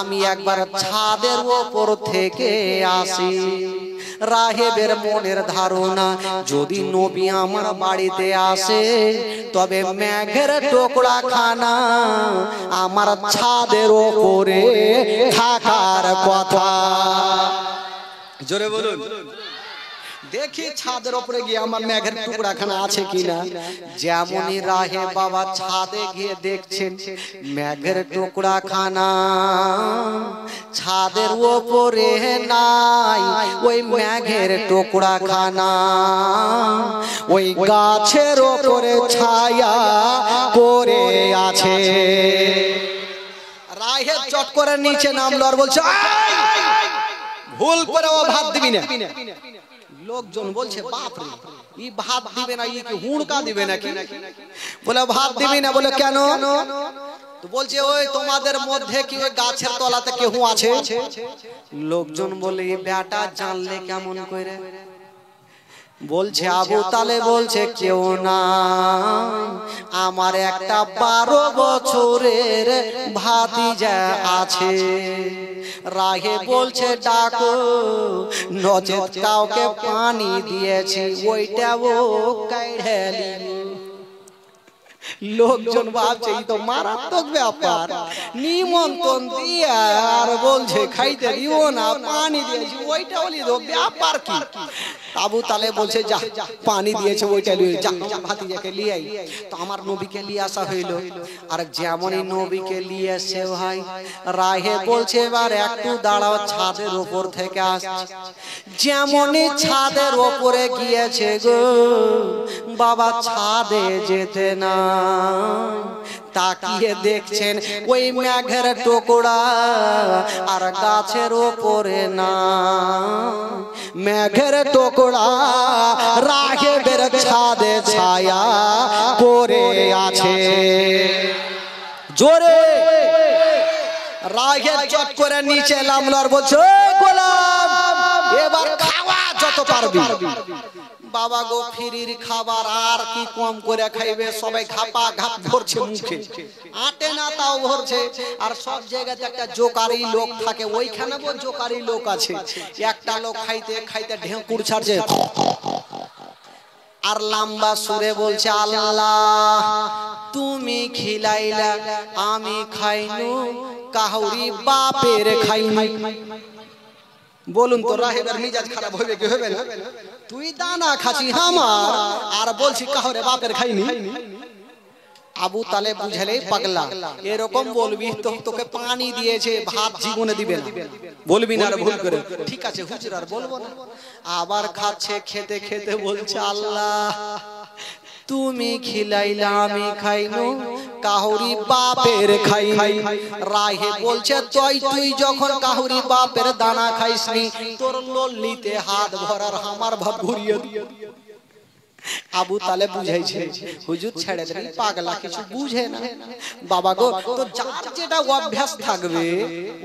আমি একবার ছাদের ওপর থেকে আসি। রাহেবের মনের ধারণা যদি নবী আমার বাড়িতে আসে তবে মেঘের টুকরা খানা আমার ছাদের ওপরে থাকার কথা। জোরে বলুন দেখি ছাদের উপরে গিয়ে আমার মেঘের টুকরা খানা আছে কিনা। যেমনই রাহে বাবা ছাদে গিয়ে দেখছেন মেঘের টুকরা খানা ছাদের উপরে নাই, ওই মেঘের টুকরা খানা ওই গাছের উপরে ছায়া পড়ে আছে। রাহে চট করে নিচে নামলো আর বলছে ভুল করে ও ভাত দিবি না। লোকজন বলছে বাপ রে ই ভাত দিবে না, ই কি হুড়কা দিবে নাকি? বলে ভাত দিবি না। বলে কেন? তো বলছে ওই তোমাদের মধ্যে কি ওই গাছের তলাতে কেউ আছে? লোকজন বলে বেটা জানলে কেমন করে? বলছে আবু তালেব বলছে কেউ না, আমার একটা 12 বছরের ভাতিজা আছে। রাহে বলছে ডাকো, নচেত কাউকে পানি দিয়েছি ওইটাও কাইড়ে নিব। লোকজন ভাবছে এই তো মারাত্মক ব্যাপার, নিমন্ত্রণ দিয়ে আর বলছে খাইতে দিব না, পানি দিয়েছি ওইটা বলি তো ব্যাপার কি? আবু তালেব বলছে যা পানি দিয়েছে ওইটা নিয়ে যা, ভাতিজাকে নিয়ে আই। তো আমার নবীকে নিয়ে আসা হইল, আর যেমনই নবীকে নিয়ে এসে ভাই রাহে বলছে এবার একটু দাঁড়াও, ছাদের উপর থেকে আসছে। যেমনই ছাদের উপরে গিয়েছে গো বাবা ছাদে যেতে না, তাকিয়ে দেখছেন ওই মেঘের টুকরা আর গাছের উপরে না, মেঘের টুকরা রাহেবের ছাদে ছায়া পড়ে আছে। জোরে রাগে চট করে নিচে নামলো আর বলছে গোলাম এবার খাওয়া যত পারবি। বাবা গো ফিরির খাবার আর কি কম করে খাইবে, সবাই ঘাপা ঘাপ ভরছে মুখে, আটে না তাও ভরছে। আর সব জায়গাতে একটা জোকারি লোক থাকে, ওইখানে জোকারি লোক আছে। একটা লোক খাইতে খাইতে ঢেঁকুর ছাড়ছে আর লম্বা সুরে বলছে আল্লাহ তুমি খিলাইলা আমি খাইনু, কাহুরি বাপের খাইনি। বলুন তো রাহেবের মিজাজ খারাপ হবে কি হবে না? তুই দানা খাচ্ছি আমার আর বলছি কাহরে বাপের খাইনি। আবু তালেব বুঝালে পাগলা, এরকম বলবি তো তোকে পানি দিয়েছে ভাত জীবনে দিবে না, বলবি না আর ভুল করে। ঠিক আছে হুজুর আর বলবো না। আবার খাচ্ছে, খেতে খেতে বলছে আল্লাহ তুমি খিলাইলা আমি খাইনু, কাহুরি বাপের খাইনি। রাহে বলছে তুই যখন কাহুরি বাপের দানা খাইসনি তোর লল্লিতে হাত ভরার আমার ভাব ঘুরিয়ে দিয়ে। আবু তালেব বুঝাইছে হুজুর ছেড়ে দেন, পাগলা কিছু বুঝে না। বাবা গো, তো যার যেটা অভ্যাস থাকবে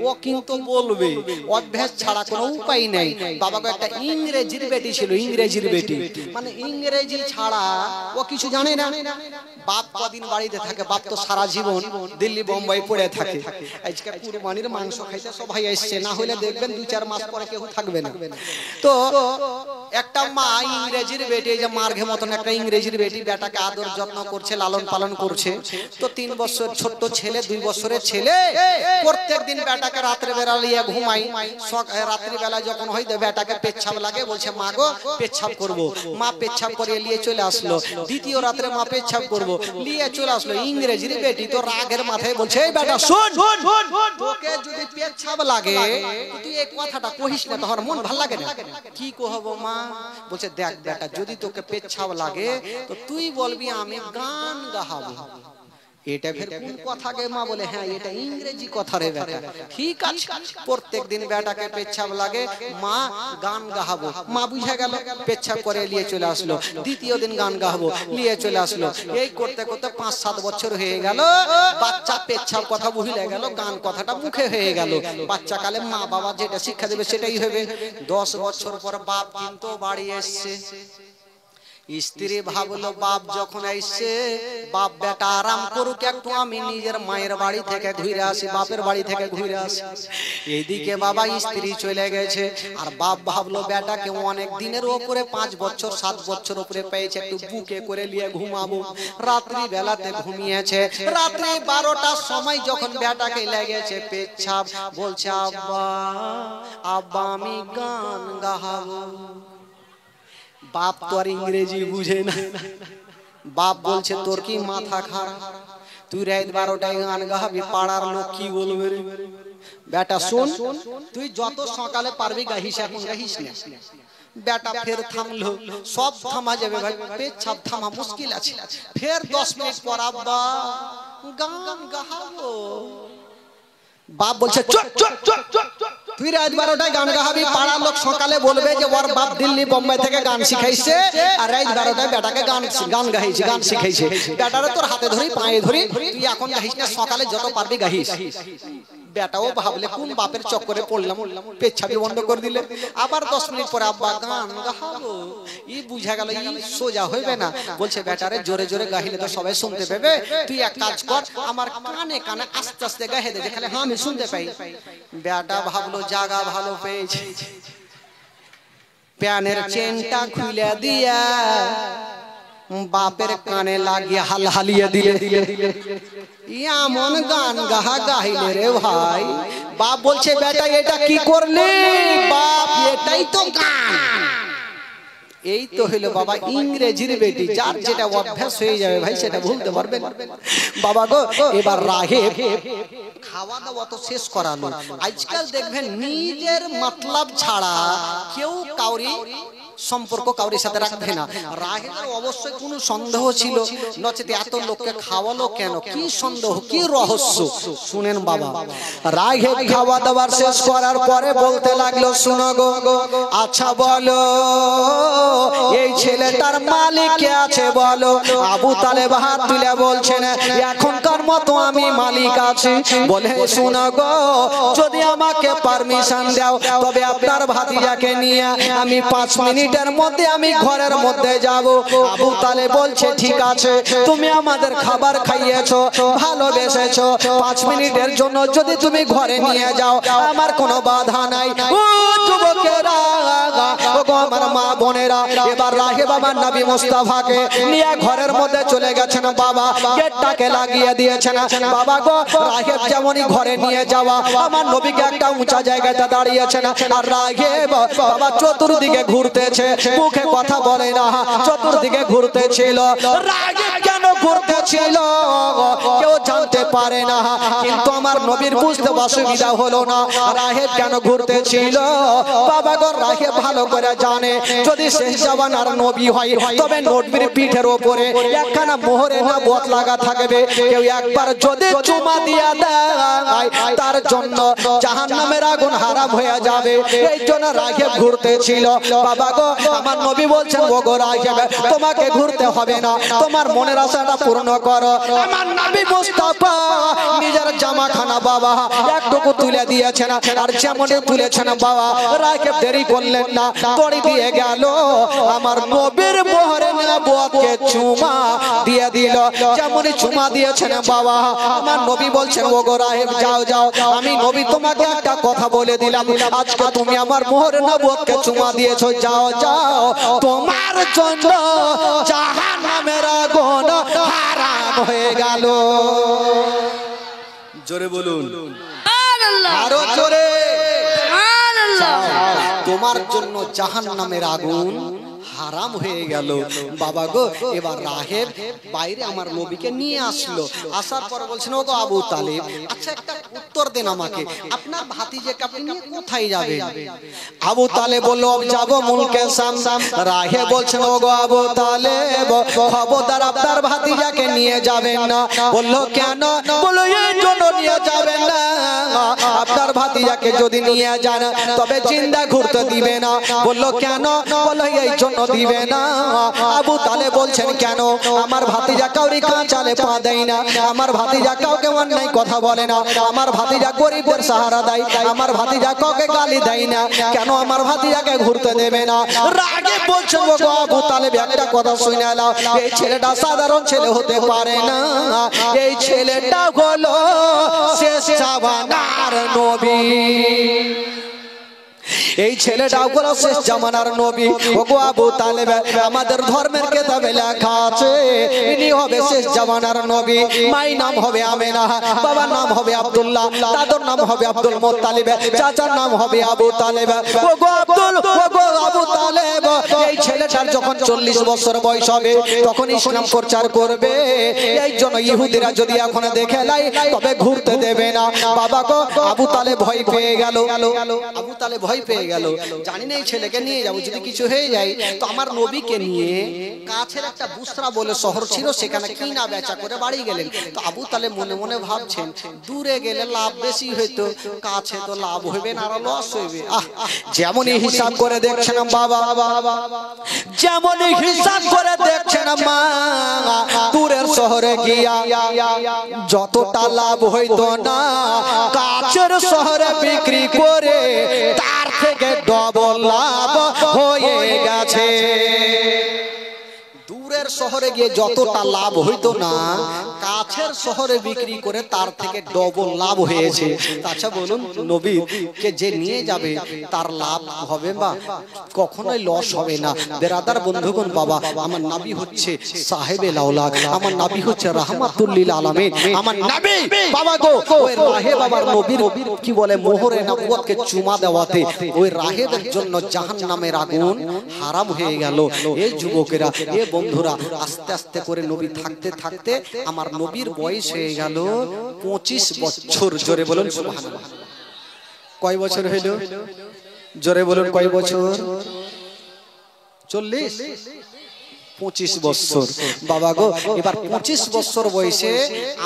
ও কিন্তু বলবে, অভ্যাস ছাড়া কোনো উপায় নেই। বাবা গো, একটা ইংরেজির বেটি ছিল, ইংরেজির বেটি, মানে ইংরেজি ছাড়া ও কিছু জানে না। বাপ কদিন বাড়িতে থাকে, বাপ তো সারা জীবন দিল্লি বোম্বাই পড়ে থাকে। আজকে কুরবানির মাংস খাইতে সবাই এসছে, না হলে দেখবেন 2-4 মাস পরে কেউ থাকবে না। তো একটা মা ইংরেজির বেটি, যে মার্ঘে মতন একটা ইংরেজির বেটি, বেটাকে আদর যত্ন করছে, লালন পালন করছে। তো 3 বছর ছোট্ট ছেলে, 2 বছরের ছেলে, প্রত্যেক দিন বেটাকে রাত্রে বেলা নিয়ে ঘুমাই। রাত্রি বেলা যখন হয় বেটাকে পেচ্ছাপ লাগে, বলছে মা গো পেচ্ছাপ করব। মা পেচ্ছাপ করে নিয়ে চলে আসলো। দ্বিতীয় রাত্রে মা পেচ্ছাপ করব, নিয়ে চলে আসলো। ইংরেজির বেটি তো রাগের মাথায় বলছে, এই বেটা শোন, তোকে যদি পেচ্ছাপ লাগে তুই এই কথাটা কহিস না, তোর মন ভালো লাগে না। কি কহবো মা? বলছে দেখ বেটা, যদি তোকে পেচ্ছাপ লাগে তো তুই বলবি আমি গান গাহাবো। এটা ফের কোন কথা গে মা? বলে হ্যাঁ এটা ইংরেজি কথা রে বেটা। ঠিক আছে, প্রত্যেক দিন বেটাকে পেচ্ছাপ লাগে, মা গান গাহাবো। মা বুঝে গেল, পেচ্ছাপ করে নিয়ে চলে আসলো। দ্বিতীয় দিন গান গাহাবো, নিয়ে চলে আসলো। এই করতে করতে 5-7 বছর হয়ে গেল। বাচ্চা পেচ্ছাপ কথা ভুলে গেল, গান কথাটা মুখে হয়ে গেল। বাচ্চা কালে মা বাবা যেটা শিক্ষা দেবে সেটাই হবে। 10 বছর পর বাপ কিন্তু বাড়ি এসছে। স্ত্রী ভাবলো বাপ যখন আইছে, বাপ বেটা আরাম করুক একটু, আমি নিজের মায়ের বাড়ি থেকে ঘুরে আসি, বাপের বাড়ি থেকে ঘুরে আসি। এইদিকে বাবা স্ত্রী চলে গেছে, আর বাপ ভাবলো বেটাকে অনেক দিনের উপরে 5 বছর 7 বছর উপরে পেয়েছে, একটু বুকে করে নিয়ে ঘুমাবো। রাত্রি বেলাতে ঘুমিয়েছে। রাত্রি 12টার সময় যখন বেটাকে লেগেছে পেচ্ছাপ, বলছে আব্বা আব্বা আমি গান গাহাবো। বাপ তো আর ইংরেজি বুঝে না। বাপ বলছে তোর কি মাথা খারাপ? তুই রাত 12টায় গান গাহাবি, পাড়ার লোক কি বলবে রে? বেটা শোন, তুই যত সকালে পারবি গাহিস, এখন গাহিস না। বেটা ফের থামলো। সব থামা যাবে ভাই, পেচ্ছাপ থামা মুশকিল আছে। ফের 10 মিনিট পর আব্বা গান গাহাবো। বাপ বলছে চুপ চুপ চুপ চুপ, তুই রাত 12টায় গান গাহাবি, পাড়ার লোক সকালে বলবে যে ওর বাপ দিল্লি বোম্বাই থেকে গান শিখাইছে, আর রাত 12টায় বেটাকে গান গাইছে, গান শিখাইছে। বেটারে তোর হাতে ধরি পায়ে ধরি, তুই এখন গাহিস না, সকালে যত পারবি গাহিস। বেটাও ভাবলে কোন বাপের চক্করে পড়লাম, পেচ্ছাপি বন্ধ করে দিলে। আবার 10 মিনিট পরে আব্বা গান গাহাবো। ই বুঝা গেল ই সোজা হইবে না। বলছে বেটারে জোরে জোরে গাহিলে তো সবাই শুনতে পাবে, তুই এক কাজ কর, আমার কানে কানে আস্তে আস্তে গাহে দে, যেখানে হ্যাঁ আমি শুনতে পাই। বেটা ভাবলো জায়গা ভালো পেয়েছে, প্যানের চেনটা খুলে দিয়া বাপের কানে লাগিয়ে হালহালিয়ে দিলে। এমন গান গাহা গাইলে রে ভাই। বাপ বলছে বেটা এটা কি করলি? বাপ এটাই তো গান। এই তো হইলো বাবা ইংরেজির বেটি, যার যেটা অভ্যাস হয়ে যাবে ভাই সেটা ভুলতে পারবে না। বাবা গো, এবার রাহেব খাওয়া দাওয়া তো শেষ করালো। আজকাল দেখবেন নিজের মতলব ছাড়া কেউ কাউরি সম্পর্ক কাউরির সাথে রাখবে না। রাহেবের অবশ্যই কোনো সন্দেহ ছিল, নচেত এত লোককে খাওয়ালো কেন? কি সন্দেহ, কি রহস্য? শুনেন বাবা, রাহেব খাওয়া দাওয়া শেষ করার পরে বলতে লাগলো শুনো গো, আচ্ছা বলো এই ছেলেটার মালিক কে আছে বলো? আবু তালেব হাত তুলে বলছেন এখনকার মতো আমি মালিক আছি। বলে শুনো গো, যদি আমাকে পারমিশন দাও তবে আপনার ভাতিজাকে নিয়ে আমি 5 মিনিটের মধ্যে আমি ঘরের মধ্যে যাব। আবু তালেব বলছে ঠিক আছে, তুমি আমাদের খাবার খাইয়েছো, ভালোবেসেছো, 5 মিনিটের জন্য যদি তুমি ঘরে নিয়ে যাও আমার কোনো বাধা নাই। ও যুবকেরা, ও আমার মা বোনেরা, এবার রাহেব বাবা নবী মুস্তাফাকে নিয়ে ঘরের মধ্যে চলে গেছেন। বাবা গেটটাকে লাগিয়ে দিয়েছেন। বাবা গো, রাহেব যেমনই ঘরে নিয়ে যাওয়া, আমার নবীকে একটা উঁচা জায়গাতে দাঁড়িয়েছেন, আর রাহেব বাবা চতুর্দিকে ঘুরতেছে, মুখে কথা বলে না, চতুর্দিকে ঘুরতেছিল। রাহেব কেন ঘুরতেছিল কেউ জানতে পারে পারে না, কিন্তু আমার নবীর বুঝতে অসুবিধা হলো না রাহেব কেন ঘুরতেছিল। বাবা গো রাহেব ভালো করে জানে যদি শেষ জামানার নবী হয় তবে নবীর পিঠের উপরে একখানা মোহরে নবুয়ত লাগা থাকবে। কেউ একবার যদি চুমা দিয়া দেয় তার জন্য জাহান্নামের আগুন হারাম হয়ে যাবে। এই জন্য রাহেব ঘুরতেছিল। বাবা গো আমার নবী বলছেন ও গো রাহেব তোমাকে ঘুরতে হবে না, তোমার মনের আশাটা পূর্ণ করো। আমার নবী মুস্তাফা নিজের জামাখানা বাবা একটুকু তুলে দিয়েছেন, আর যেমন তুলেছেন বাবা রাহেব দেরি করলেন না, দড়ি দিয়ে গেল আমার নবীর মোহরে নবুয়তকে চুমা দিয়ে দিল। যেমনই চুমা দিয়েছেন বাবা আমার নবী বলছেন ও গো রাহেব যাও যাও, আমি নবী তোমাকে একটা কথা বলে দিলাম, আজকে তুমি আমার মোহরে নবুয়তকে চুমা দিয়েছো, যাও যাও তোমার জন্য জাহান্নামের আগুন হারাম হয়ে গেল। জোরে বলুন আরো জোরে, তোমার জন্য জাহান্নামের আগুন হারাম হয়ে গেল। বাবা গো এবার রাহেব বাইরে আমার নবীকে নিয়ে আসলো, আসার পর বলছেন ও গো আবু তালেব আচ্ছা একটা উত্তর দেন আমাকে, আপনার ভাতিজাকে আপনি নিয়ে কোথায় যাবেন? আবু তালেব বলল যাব মুলকে শাম। রাহেব বলছেন ও গো আবু তালেব খবরদার আপনার ভাতিজাকে নিয়ে যাবেন না। বলল কেন? বলল এই জন্য নিয়ে যাবেন না, আপনার ভাতিজাকে যদি নিয়ে যান তবে জিন্দা ঘুরতে দিবে না। বলল কেন? বলল এই জন্য দিবে না। আবু তালেব বলছেন কেন? আমার ভাতিজা কাউরি কাঁচালে পা দেয় না, আমার ভাতিজা কাউকে অন্যায় কথা বলে না, আমার ভাতিজা গরিবদের সাহারা দেয়, আমার ভাতিজা কাউকে গালি দেয় না, কেন আমার ভাতিজাকে ঘুরতে দেবে না? রাগে বলছেন ও গো আবু তালেব একটা কথা শুনে নাও, এই ছেলেটা সাধারণ ছেলে হতে পারে না, এই ছেলেটা হলো শেষ জামানার নবী, এই ছেলেটা হলো শেষ জামানার নবী। ওগো আবু তালেব আমাদের ধর্মের কিতাবে লেখা আছে ইনি হবে শেষ জামানার নবী। মাই নাম হবে আমেনা, বাবার নাম হবে আব্দুল্লাহ, দাদুর নাম হবে আব্দুল মুত্তালিব, চাচার নাম হবে আবু তালেব। ওগো আবু তালেব এই ছেলেটার যখন 40 বছর বয়স হবে তখন ইসলাম প্রচার করবে, এই জন্য ইহুদিরা যদি এখন দেখে লাই তবে ঘুরতে দেবে না। বাবা গো আবু তালেব ভয় পেয়ে গেল, আবু তালেব ভয় পেয়ে গেল, জানি না এই ছেলেকে নিয়ে যাবো যদি কিছু হয়ে যায় তো আমার নবীকে নিয়ে কাছের একটা বুসরা বলে শহর ছিল সেখানে কিনা বেচা করে বাড়ি গেলেন। তো আবু তালেব মনে মনে ভাবছেন দূরে গেলে লাভ বেশি হইতো, কাছে তো লাভ হইবে না আরো লস হইবে। যেমনই হিসাব করে দেখছেন বাবা, যেমনই হিসাব করে দেখছেন মা, দূরের শহরে গিয়া যতটা লাভ হইতো না কাছের শহরে বিক্রি করে তার থেকে ডবল লাভ হয়ে গেছে। দূরের শহরে গিয়ে যতটা লাভ হইতো না কাছের শহরে বিক্রি করে তার থেকে ডবল লাভ হয়েছে। আচ্ছা বলুন নবী কে যে নিয়ে যাবে তার লাভ হবে বা কখনোই লস হবে না। বেরাদার বন্ধুগণ বাবা আমার নবী হচ্ছে সাহেবে লাউলাদ, আমার নবী হচ্ছে রাহমাতুল লিল আলামিন, আমার নবী বাবা গো ওই রাহেব বাবার নবীর কি বলে মোহরে নবুয়তকে চুমা দেওয়াতে ওই রাহেবের জন্য জাহান্নামের আগুন হারাম হয়ে গেল। এই যুবকেরা এ বন্ধুরা আস্তে আস্তে করে নবী থাকতে থাকতে আমার নবীর বয়স হয়ে গেল 25 বছর। জোরে বলুন সুবহানাল্লাহ। কয় বছর হইল? জোরে বলুন কয় বছর? 40 25 বছর। বাবা গো এবার 25 বছর বয়সে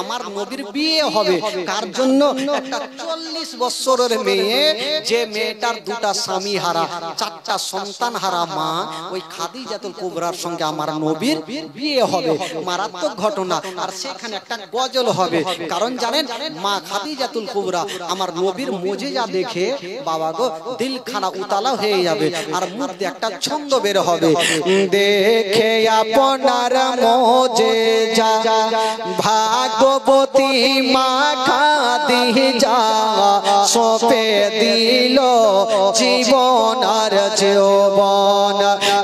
আমার নবীর বিয়ে হবে। কার জন্য? একটা 40 বছরের মেয়ে, যে মেয়েটার দুটা স্বামী হারা 4টা সন্তান হারা মা, ওই খাদিজাতুল কুবরার সঙ্গে আমার নবীর বিয়ে হবে। মারাত্মক ঘটনা। আর সেখানে একটা গজল হবে, কারণ জানেন মা খাদিজাতুল কুবরা আমার নবীর মুজিজা দেখে বাবা গো দিলখানা উতালা হয়ে যাবে, আর মুখ দিয়ে একটা ছন্দ বের হবে, দেখে আপনার মুজিজা ভাগবতী মা খাদিজা সপে দিল জীবন আর যৌবন,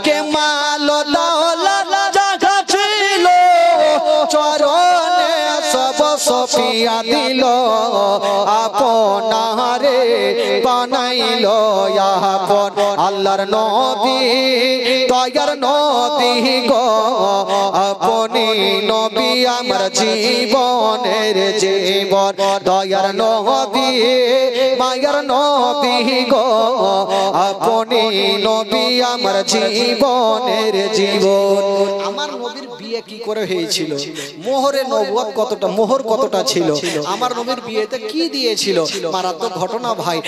কে মাল দৌলত জাগা ছিল চরণে সব সপিয়া দিল আপনারে বানাইলো আপন আল্লাহর নবী দয়ার নবী গো আপনি নবী আমার জীবনের জীবন দয়ার নবী মায়ার নবী গো আপনি নবী আমার জীবনের জীবন। আমার নবীর বিয়ে কি করে হয়েছিল, মোহরে নবুয়ত কতটা, মোহর কতটা ছিল, আমার নবীর বিয়েতে কি দিয়েছিল, মারাত্মক ঘটনা ভাই।